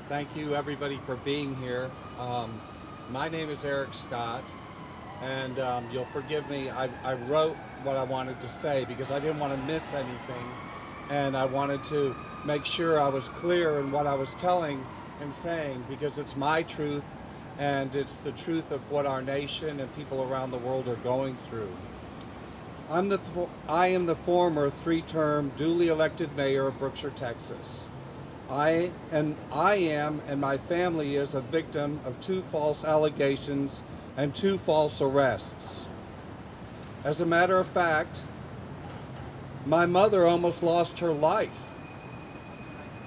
Thank you, everybody, for being here. My name is Eric Scott, and you'll forgive me. I wrote what I wanted to say because I didn't want to miss anything, and I wanted to make sure I was clear in what I was telling and saying because it's my truth, and it's the truth of what our nation and people around the world are going through. I am the former 3-term duly elected mayor of Brookshire, Texas. I am and my family is a victim of 2 false allegations and 2 false arrests. As a matter of fact, my mother almost lost her life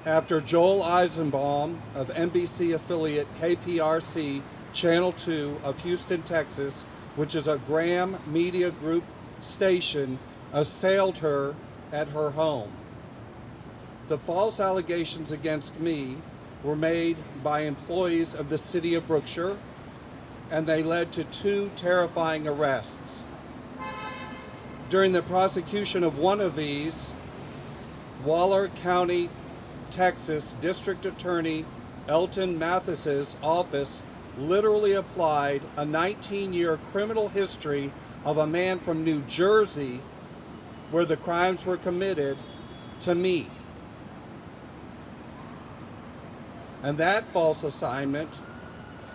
after Joel Eisenbaum of NBC affiliate KPRC Channel 2 of Houston, Texas, which is a Graham Media Group station, assailed her at her home. The false allegations against me were made by employees of the city of Brookshire, and they led to 2 terrifying arrests. During the prosecution of one of these, Waller County, Texas District Attorney Elton Mathis's office literally applied a 19-year criminal history of a man from New Jersey where the crimes were committed to me. And that false assignment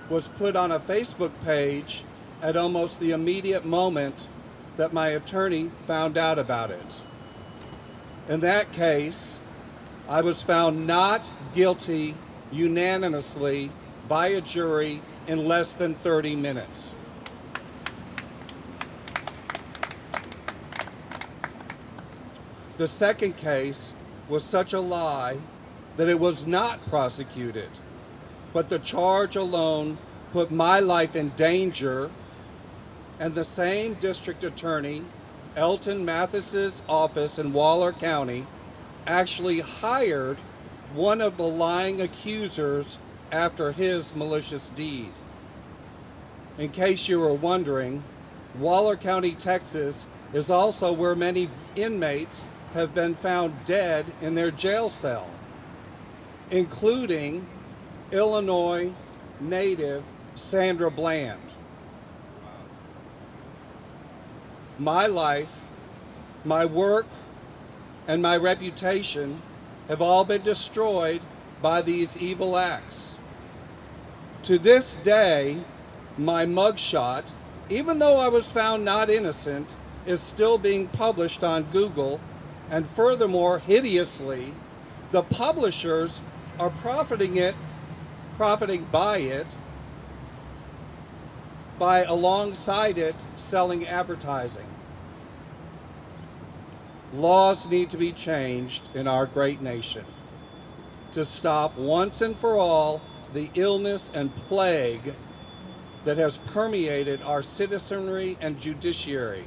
was put on a Facebook page at almost the immediate moment that my attorney found out about it. In that case, I was found not guilty unanimously by a jury in less than 30 minutes. The second case was such a lie that it was not prosecuted, but the charge alone put my life in danger, and the same district attorney Elton Mathis's office in Waller County actually hired one of the lying accusers after his malicious deed. In case you were wondering, Waller County, Texas is also where many inmates have been found dead in their jail cell, including Illinois native Sandra Bland. My life, my work, and my reputation have all been destroyed by these evil acts. To this day, my mugshot, even though I was found not innocent, is still being published on Google, and furthermore, hideously, the publishers are profiting by it, by alongside it selling advertising. Laws need to be changed in our great nation to stop once and for all the illness and plague that has permeated our citizenry and judiciary.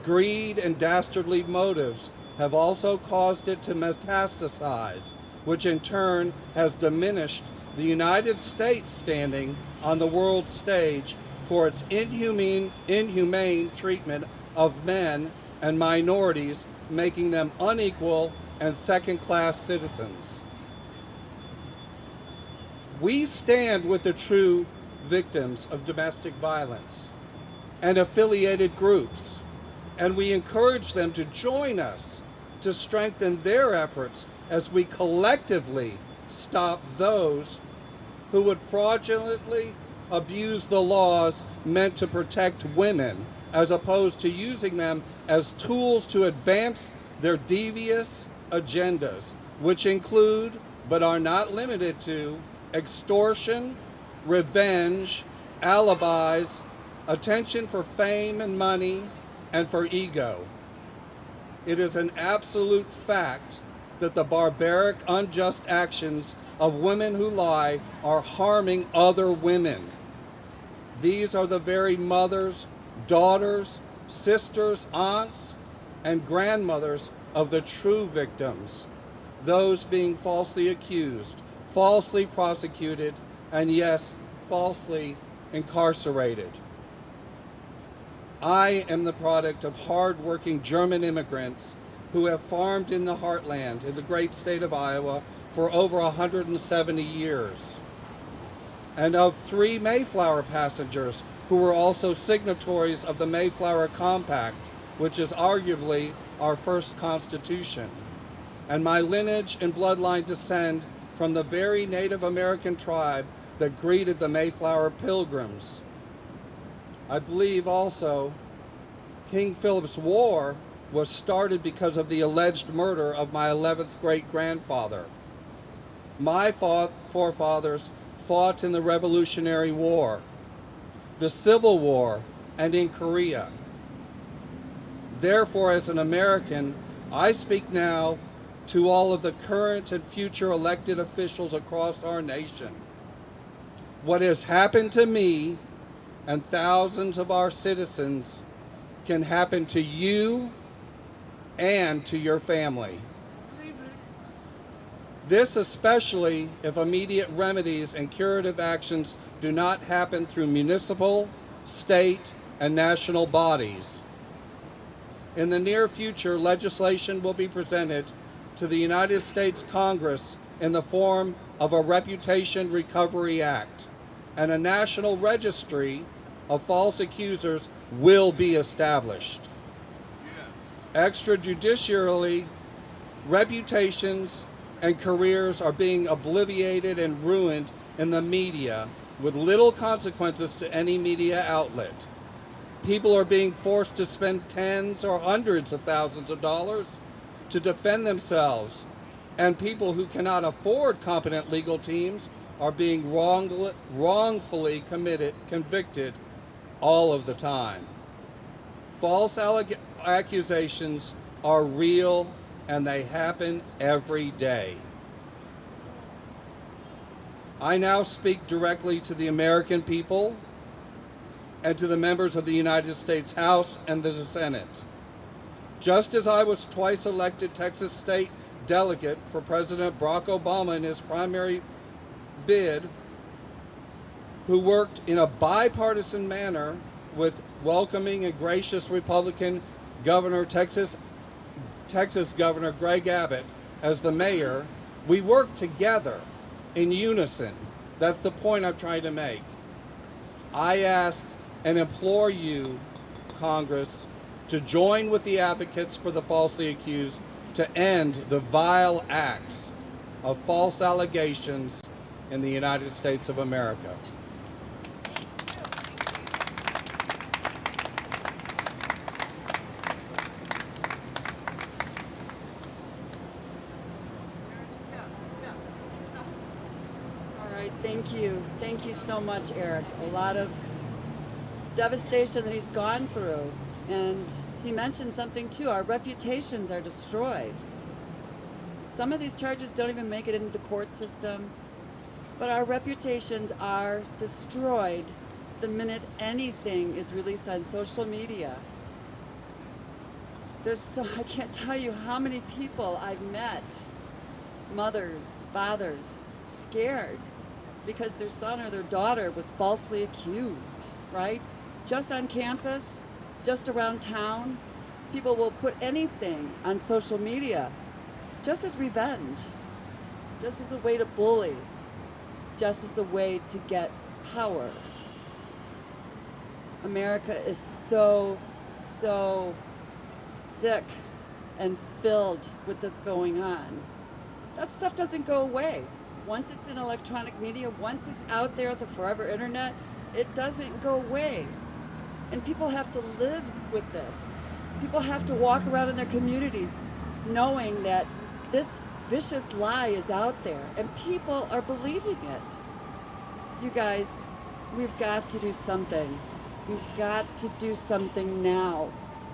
Greed and dastardly motives have also caused it to metastasize, which in turn has diminished the United States standing on the world stage for its inhumane treatment of men and minorities, making them unequal and second-class citizens. We stand with the true victims of domestic violence and affiliated groups, and we encourage them to join us to strengthen their efforts as we collectively stop those who would fraudulently abuse the laws meant to protect women, as opposed to using them as tools to advance their devious agendas, which include, but are not limited to, extortion, revenge, alibis, attention for fame and money, and for ego. It is an absolute fact that the barbaric, unjust actions of women who lie are harming other women. These are the very mothers, daughters, sisters, aunts, and grandmothers of the true victims, those being falsely accused, falsely prosecuted, and yes, falsely incarcerated. I am the product of hard-working German immigrants who have farmed in the heartland in the great state of Iowa for over 170 years, and of 3 Mayflower passengers who were also signatories of the Mayflower Compact, which is arguably our first constitution. And my lineage and bloodline descend from the very Native American tribe that greeted the Mayflower Pilgrims. I believe also King Philip's War was started because of the alleged murder of my 11th great-grandfather. My forefathers fought in the Revolutionary War, the Civil War, and in Korea. Therefore, as an American, I speak now to all of the current and future elected officials across our nation. What has happened to me and thousands of our citizens can happen to you and to your family. This especially if immediate remedies and curative actions do not happen through municipal, state, and national bodies. In the near future, legislation will be presented to the United States Congress in the form of a Reputation Recovery Act, and a national registry of false accusers will be established. Extrajudicially, reputations and careers are being obliterated and ruined in the media with little consequences to any media outlet. People are being forced to spend tens or hundreds of thousands of dollars to defend themselves, and people who cannot afford competent legal teams are being wrongfully convicted all of the time. False accusations are real, and they happen every day. I now speak directly to the American people and to the members of the United States House and the Senate. Just as I was twice elected Texas State delegate for President Barack Obama in his primary bid, who worked in a bipartisan manner with welcoming and gracious Republican Governor, Texas Governor Greg Abbott as the mayor, we worked together in unison. That's the point I'm trying to make. I ask and implore you, Congress, to join with the advocates for the falsely accused to end the vile acts of false allegations in the United States of America. All right, thank you. Thank you so much, Eric. A lot of devastation that he's gone through. And he mentioned something too, our reputations are destroyed. Some of these charges don't even make it into the court system, but our reputations are destroyed the minute anything is released on social media. I can't tell you how many people I've met, mothers, fathers, scared because their son or their daughter was falsely accused, right? Just on campus, just around town, people will put anything on social media just as revenge, just as a way to bully, just as a way to get power. America is so sick and filled with this going on. That stuff doesn't go away. Once it's in electronic media, once it's out there at the forever internet, it doesn't go away. And people have to live with this. People have to walk around in their communities knowing that this vicious lie is out there and people are believing it. You guys, we've got to do something. We've got to do something now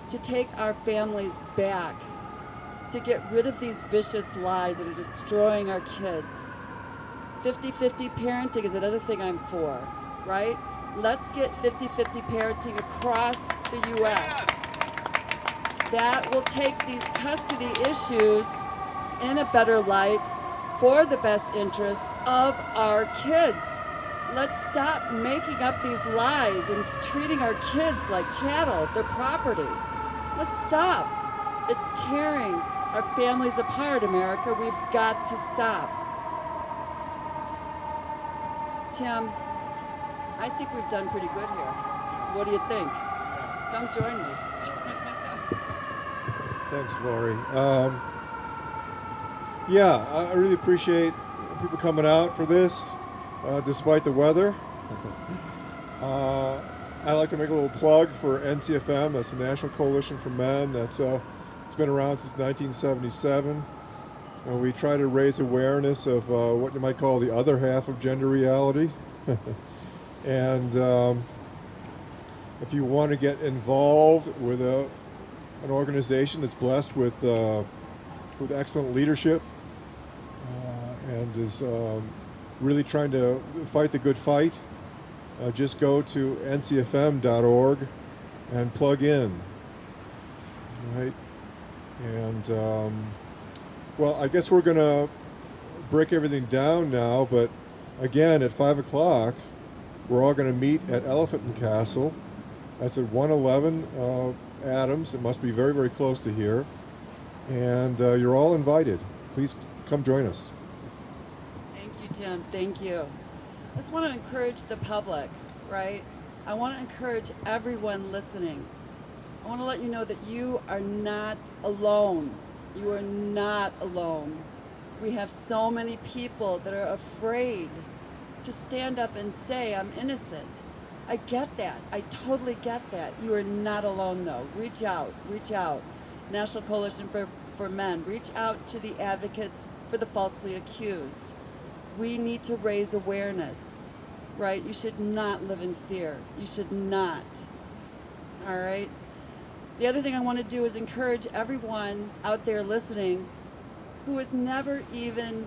to take our families back, to get rid of these vicious lies that are destroying our kids. 50-50 parenting is another thing I'm for, right? Let's get 50-50 parenting across the U.S. That will take these custody issues in a better light for the best interest of our kids. Let's stop making up these lies and treating our kids like chattel, their property. Let's stop. It's tearing our families apart, America. We've got to stop. Tim, I think we've done pretty good here. What do you think? Come join me. Thanks, Lori. Yeah, I really appreciate people coming out for this, despite the weather. I'd like to make a little plug for NCFM. That's the National Coalition for Men. It's been around since 1977. And we try to raise awareness of what you might call the other half of gender reality. And if you want to get involved with an organization that's blessed with excellent leadership and is really trying to fight the good fight, just go to ncfm.org and plug in, right? And well, I guess we're gonna break everything down now, but again, at 5 o'clock, we're all gonna meet at Elephant and Castle. That's at 111 Adams. It must be very, very close to here. And you're all invited. Please come join us. Thank you, Tim. Thank you. I just want to encourage the public, right? I want to encourage everyone listening. I want to let you know that you are not alone. You are not alone. We have so many people that are afraid to stand up and say, I'm innocent. I get that. I totally get that. You are not alone, though. Reach out. Reach out. National Coalition for Men. Reach out to the advocates for the falsely accused. We need to raise awareness, right? You should not live in fear. You should not. All right? The other thing I want to do is encourage everyone out there listening who has never even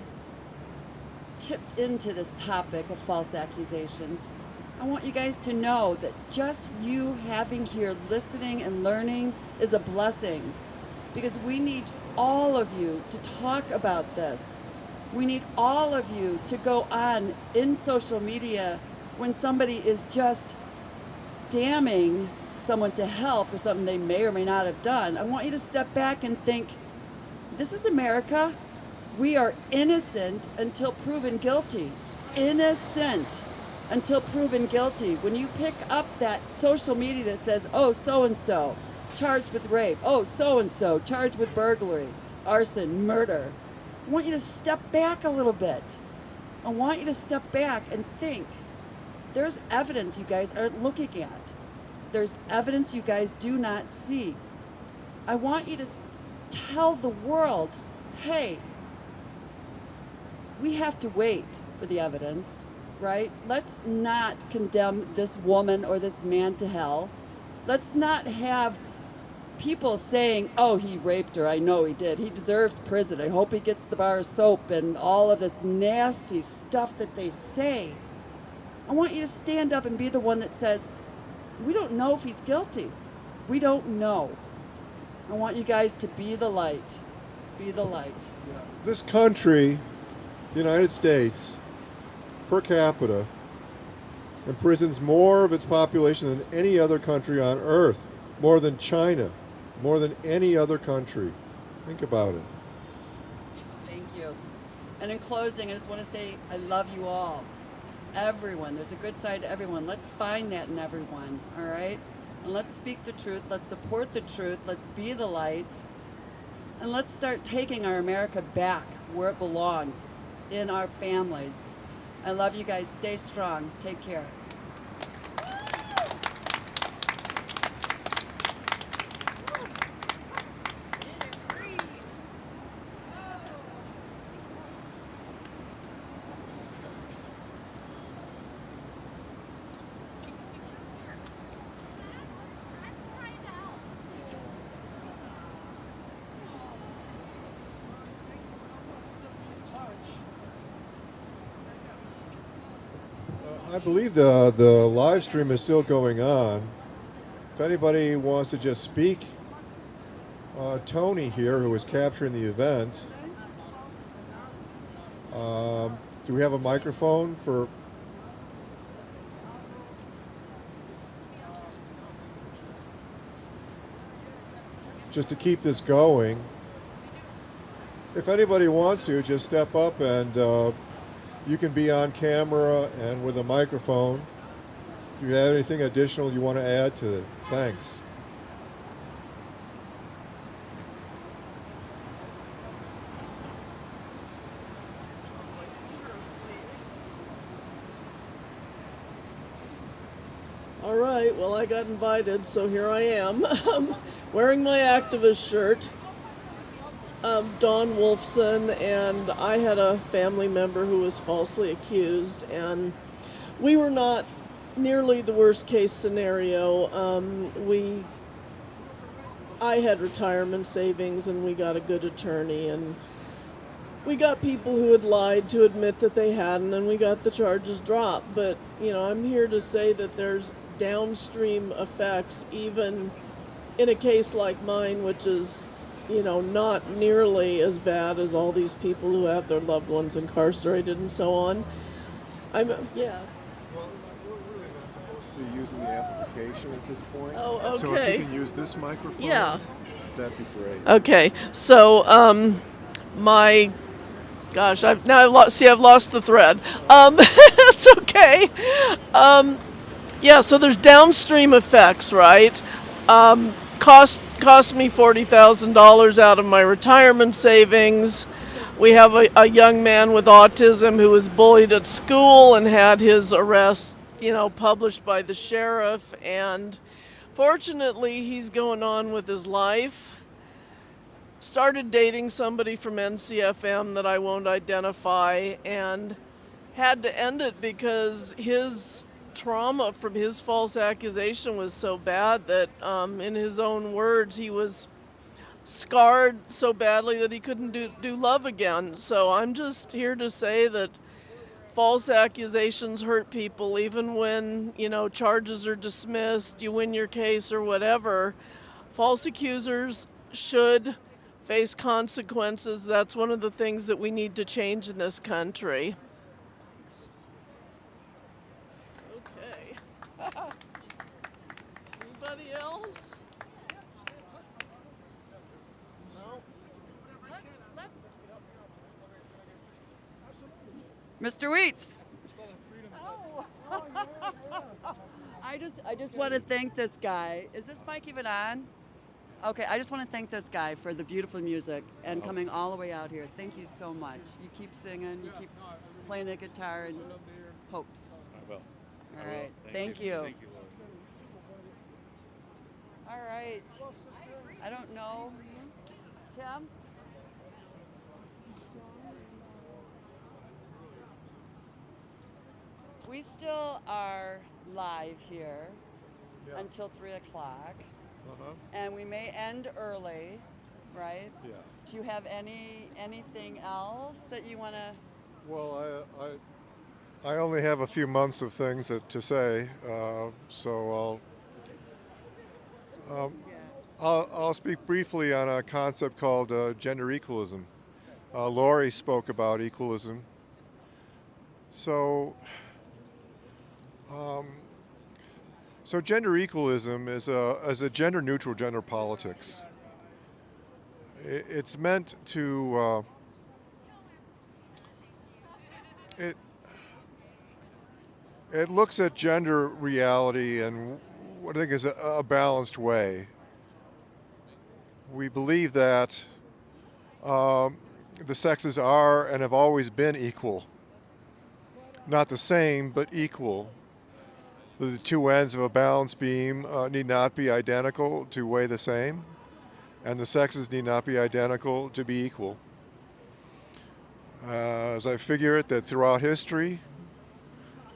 tipped into this topic of false accusations. I I want you guys to know that just you having here, listening and learning is a blessing, because we need all of you to talk about this. We need all of you to go on in social media when somebody is just damning someone to hell for something they may or may not have done. I want you to step back and think, this is America. We are innocent until proven guilty. Innocent until proven guilty. When you pick up that social media that says, oh, so-and-so charged with rape, oh, so-and-so charged with burglary, arson, murder, I want you to step back a little bit. I want you to step back and think, there's evidence you guys aren't looking at. There's evidence you guys do not see. I want you to tell the world, hey, we have to wait for the evidence, right? Let's not condemn this woman or this man to hell. Let's not have people saying, oh, he raped her. I know he did. He deserves prison. I hope he gets the bar of soap and all of this nasty stuff that they say. I want you to stand up and be the one that says, we don't know if he's guilty. We don't know. I want you guys to be the light. Be the light. This country, the United States, per capita, imprisons more of its population than any other country on earth, more than China, more than any other country. Think about it. Thank you. And in closing, I just want to say I love you all. Everyone. There's a good side to everyone. Let's find that in everyone, all right? And let's speak the truth. Let's support the truth. Let's be the light. And let's start taking our America back where it belongs, in our families. I love you guys. Stay strong. Take care. I believe the live stream is still going on. If anybody wants to just speak, Tony here, who is capturing the event, do we have a microphone for? Just to keep this going. If anybody wants to, just step up and you can be on camera and with a microphone. If you have anything additional you want to add to it, thanks. All right, well, I got invited, so here I am, wearing my activist shirt. Don Wolfson, and I had a family member who was falsely accused, and we were not nearly the worst case scenario. I had retirement savings, and we got a good attorney, and we got people who had lied to admit that they hadn't, and we got the charges dropped. But, you know, I'm here to say that there's downstream effects, even in a case like mine, which is, you know, not nearly as bad as all these people who have their loved ones incarcerated and so on. Yeah. Well, we're really not supposed to be using the amplification at this point. Oh, okay. So if you can use this microphone, yeah, that'd be great. Okay, so my gosh, I've lost the thread. It's okay. Yeah, so there's downstream effects, right? Cost me $40,000 out of my retirement savings. We have a young man with autism who was bullied at school and had his arrest, you know, published by the sheriff. And fortunately, he's going on with his life. Started dating somebody from NCFM that I won't identify, and had to end it because his trauma from his false accusation was so bad that, in his own words, he was scarred so badly that he couldn't do love again. So I'm just here to say that false accusations hurt people, even when, charges are dismissed, you win your case or whatever. False accusers should face consequences. That's one of the things that we need to change in this country. Okay. Anybody else? No. Let's. Mr. Weeks. I just want to thank this guy. Is this mic even on? Okay, I just want to thank this guy for the beautiful music and coming all the way out here. Thank you so much. You keep singing, you keep playing the guitar, and hopes. I will. All right, thank you. Thank you, Lord. All right. I don't know. Tim? We still are live here until 3 o'clock, and we may end early, right? Yeah. Do you have anything else that you want to? Well, I only have a few months of things to say, so I'll speak briefly on a concept called gender equalism. Lori spoke about equalism. So gender equalism is a gender-neutral gender politics. It's meant to it looks at gender reality in what I think is a balanced way. We believe that the sexes are and have always been equal. Not the same, but equal. The two ends of a balance beam need not be identical to weigh the same, and the sexes need not be identical to be equal. As I figure it, that throughout history,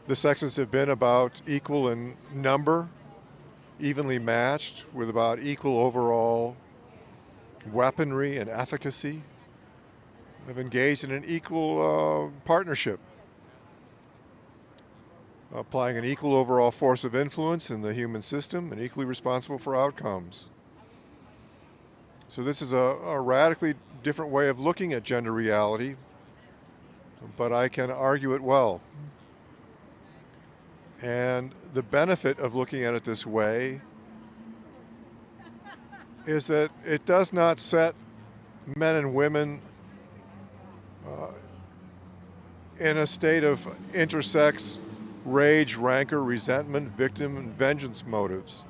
the sexes have been about equal in number, evenly matched, with about equal overall weaponry and efficacy. Have engaged in an equal partnership, applying an equal overall force of influence in the human system and equally responsible for outcomes. So this is a radically different way of looking at gender reality, but I can argue it well. And the benefit of looking at it this way is that it does not set men and women in a state of intersex rage, rancor, resentment, victim, and vengeance motives.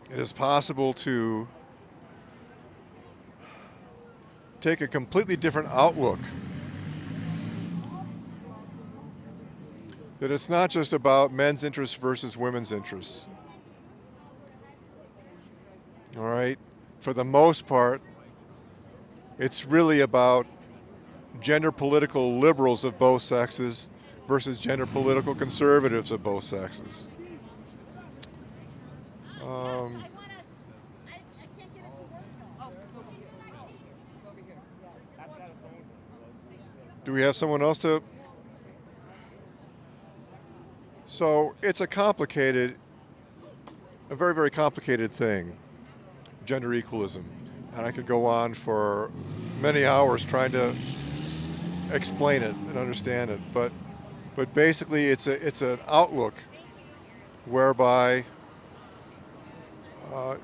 It is possible to take a completely different outlook. That it's not just about men's interests versus women's interests. All right? For the most part, it's really about gender political liberals of both sexes versus gender political conservatives of both sexes. Do we have someone else to? So it's a very, very complicated thing, gender equalism. And I could go on for many hours trying to explain it and understand it. But basically it's an outlook whereby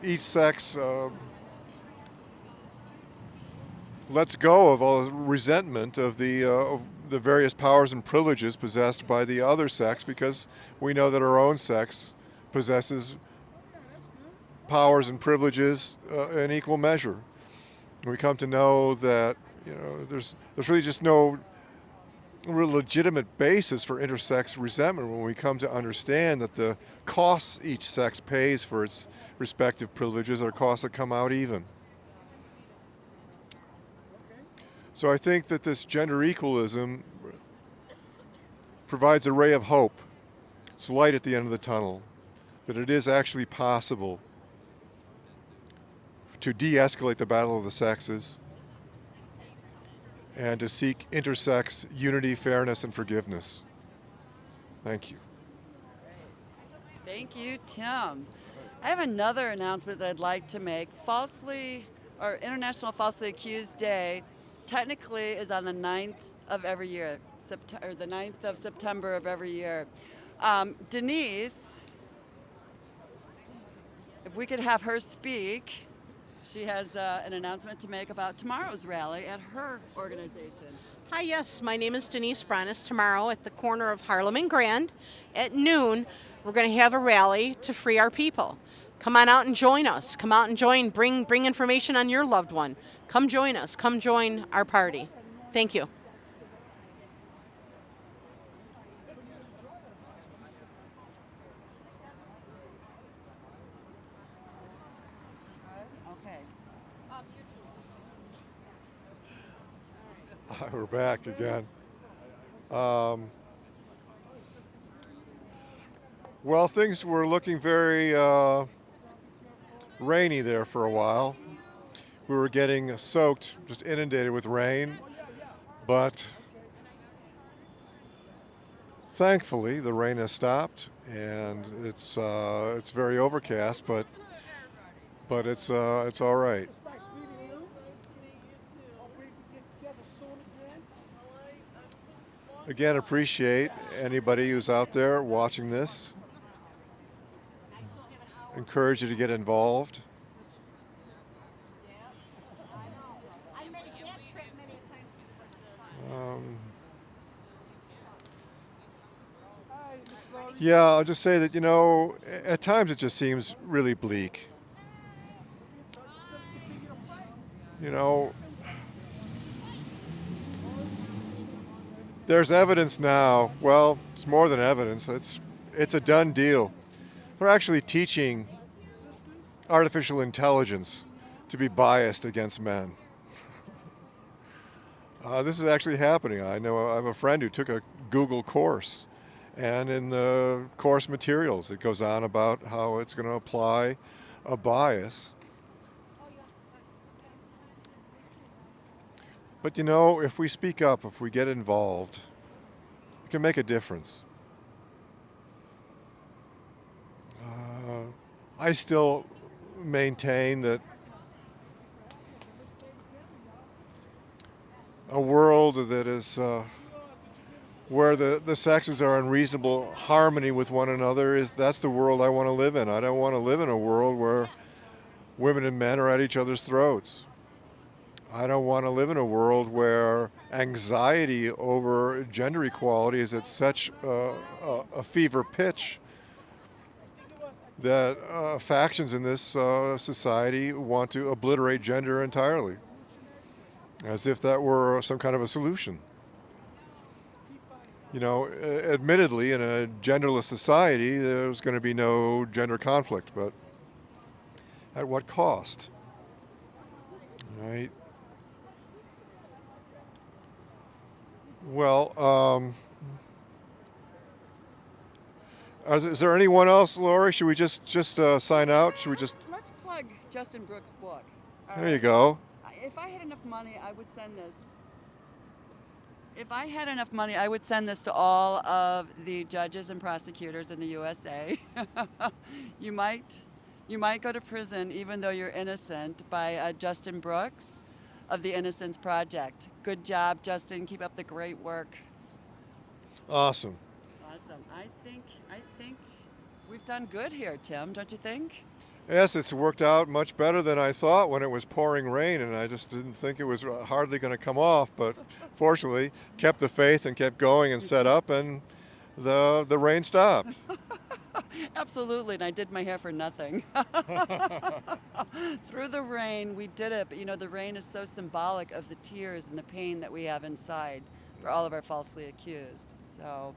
each sex lets go of all resentment of the various powers and privileges possessed by the other sex, because we know that our own sex possesses powers and privileges in equal measure. And we come to know that there's really just no real legitimate basis for intersex resentment when we come to understand that the costs each sex pays for its respective privileges are costs that come out even. So I think that this gender equalism provides a ray of hope. It's light at the end of the tunnel, that it is actually possible to de-escalate the battle of the sexes and to seek intersex unity, fairness, and forgiveness. Thank you. Thank you, Tim. I have another announcement that I'd like to make. International Falsely Accused Day technically is on the 9th of every year, the 9th of September of every year. Denise, if we could have her speak, she has an announcement to make about tomorrow's rally at her organization. Hi, yes, my name is Denise Bronis. Tomorrow at the corner of Harlem and Grand at noon, we're going to have a rally to free our people. Come on out and join us. Come out and join. Bring information on your loved one. Come join us. Come join our party. Thank you. Okay. We're back again. Well, things were looking very rainy there for a while. We were getting soaked, just inundated with rain, but thankfully the rain has stopped and it's very overcast, but it's all right. Again, appreciate anybody who's out there watching this. Encourage you to get involved. Yeah, I'll just say that, at times it just seems really bleak. There's evidence now. Well, it's more than evidence. It's a done deal. They're actually teaching artificial intelligence to be biased against men. This is actually happening. I have a friend who took a Google course, and in the course materials it goes on about how it's going to apply a bias. But if we speak up, if we get involved, it can make a difference. I still maintain that a world that is where the sexes are in reasonable harmony with one another, that's the world I want to live in. I don't want to live in a world where women and men are at each other's throats. I don't want to live in a world where anxiety over gender equality is at such a fever pitch that factions in this society want to obliterate gender entirely, as if that were some kind of a solution. Admittedly, in a genderless society, there's going to be no gender conflict, but at what cost? Right? Well, is there anyone else, Lori? Should we just sign out? Should we just? Let's plug Justin Brooks' book. There you go. If I had enough money, I would send this. If I had enough money, I would send this to all of the judges and prosecutors in the USA. You might go to prison even though you're innocent by Justin Brooks of the Innocence Project. Good job, Justin. Keep up the great work. Awesome. Awesome. I think we've done good here, Tim, don't you think? Yes, it's worked out much better than I thought when it was pouring rain, and I just didn't think it was hardly going to come off, but fortunately kept the faith and kept going and set up, and the rain stopped. Absolutely, and I did my hair for nothing. Through the rain, we did it, but the rain is so symbolic of the tears and the pain that we have inside for all of our falsely accused. So,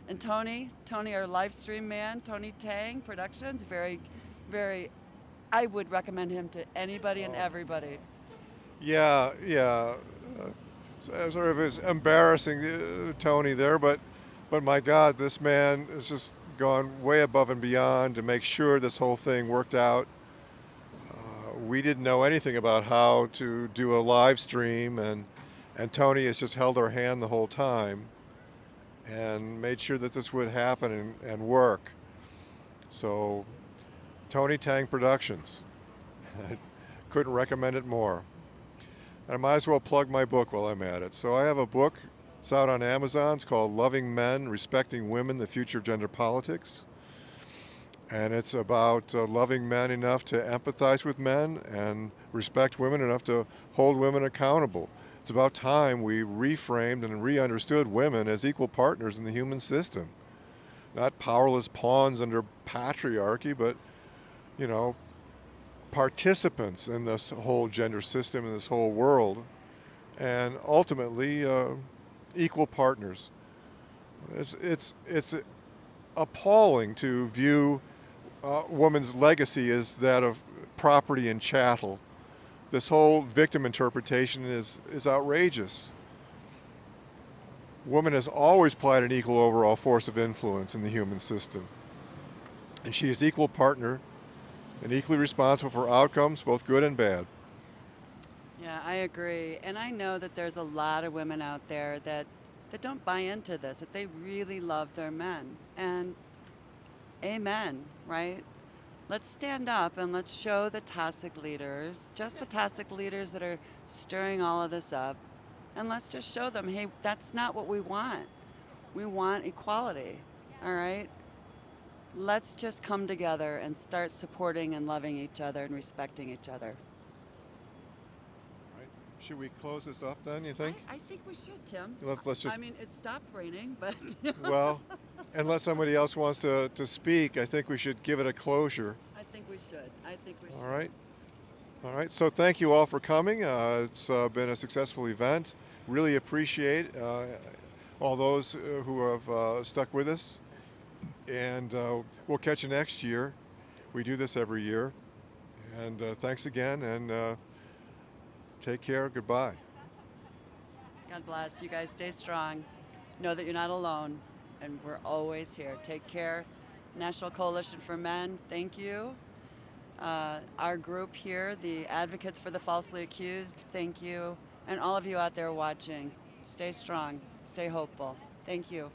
and Tony, our live stream man, Tony Tang Productions, very, very, I would recommend him to anybody and everybody. Yeah. Sort of is embarrassing, Tony there, but my God, this man has just gone way above and beyond to make sure this whole thing worked out. We didn't know anything about how to do a live stream, and And Tony has just held our hand the whole time and made sure that this would happen and work. So, Tony Tang Productions. I couldn't recommend it more. I might as well plug my book while I'm at it. So I have a book, it's out on Amazon, it's called Loving Men, Respecting Women, The Future of Gender Politics. And it's about loving men enough to empathize with men and respect women enough to hold women accountable. It's about time we reframed and re-understood women as equal partners in the human system. Not powerless pawns under patriarchy, but, you know, participants in this whole gender system, in this whole world, and ultimately equal partners. It's appalling to view woman's legacy as that of property and chattel. This whole victim interpretation is outrageous. Woman has always played an equal overall force of influence in the human system. And she is equal partner and equally responsible for outcomes, both good and bad. Yeah, I agree. And I know that there's a lot of women out there that don't buy into this, that they really love their men. And amen, right? Let's stand up and let's show the toxic leaders, just the toxic leaders that are stirring all of this up, and let's just show them, hey, that's not what we want. We want equality, all right? Let's just come together and start supporting and loving each other and respecting each other. Right. Should we close this up then, you think? I think we should, Tim. Let's just... I mean, it stopped raining, but... Well, unless somebody else wants to speak, I think we should give it a closure. I think we should. All right. All right. So thank you all for coming. It's been a successful event. Really appreciate all those who have stuck with us. And we'll catch you next year. We do this every year. And thanks again, and take care. Goodbye. God bless. You guys stay strong. Know that you're not alone, and we're always here. Take care. National Coalition for Men, thank you. Our group here, the Advocates for the Falsely Accused, thank you. And all of you out there watching, stay strong, stay hopeful. Thank you.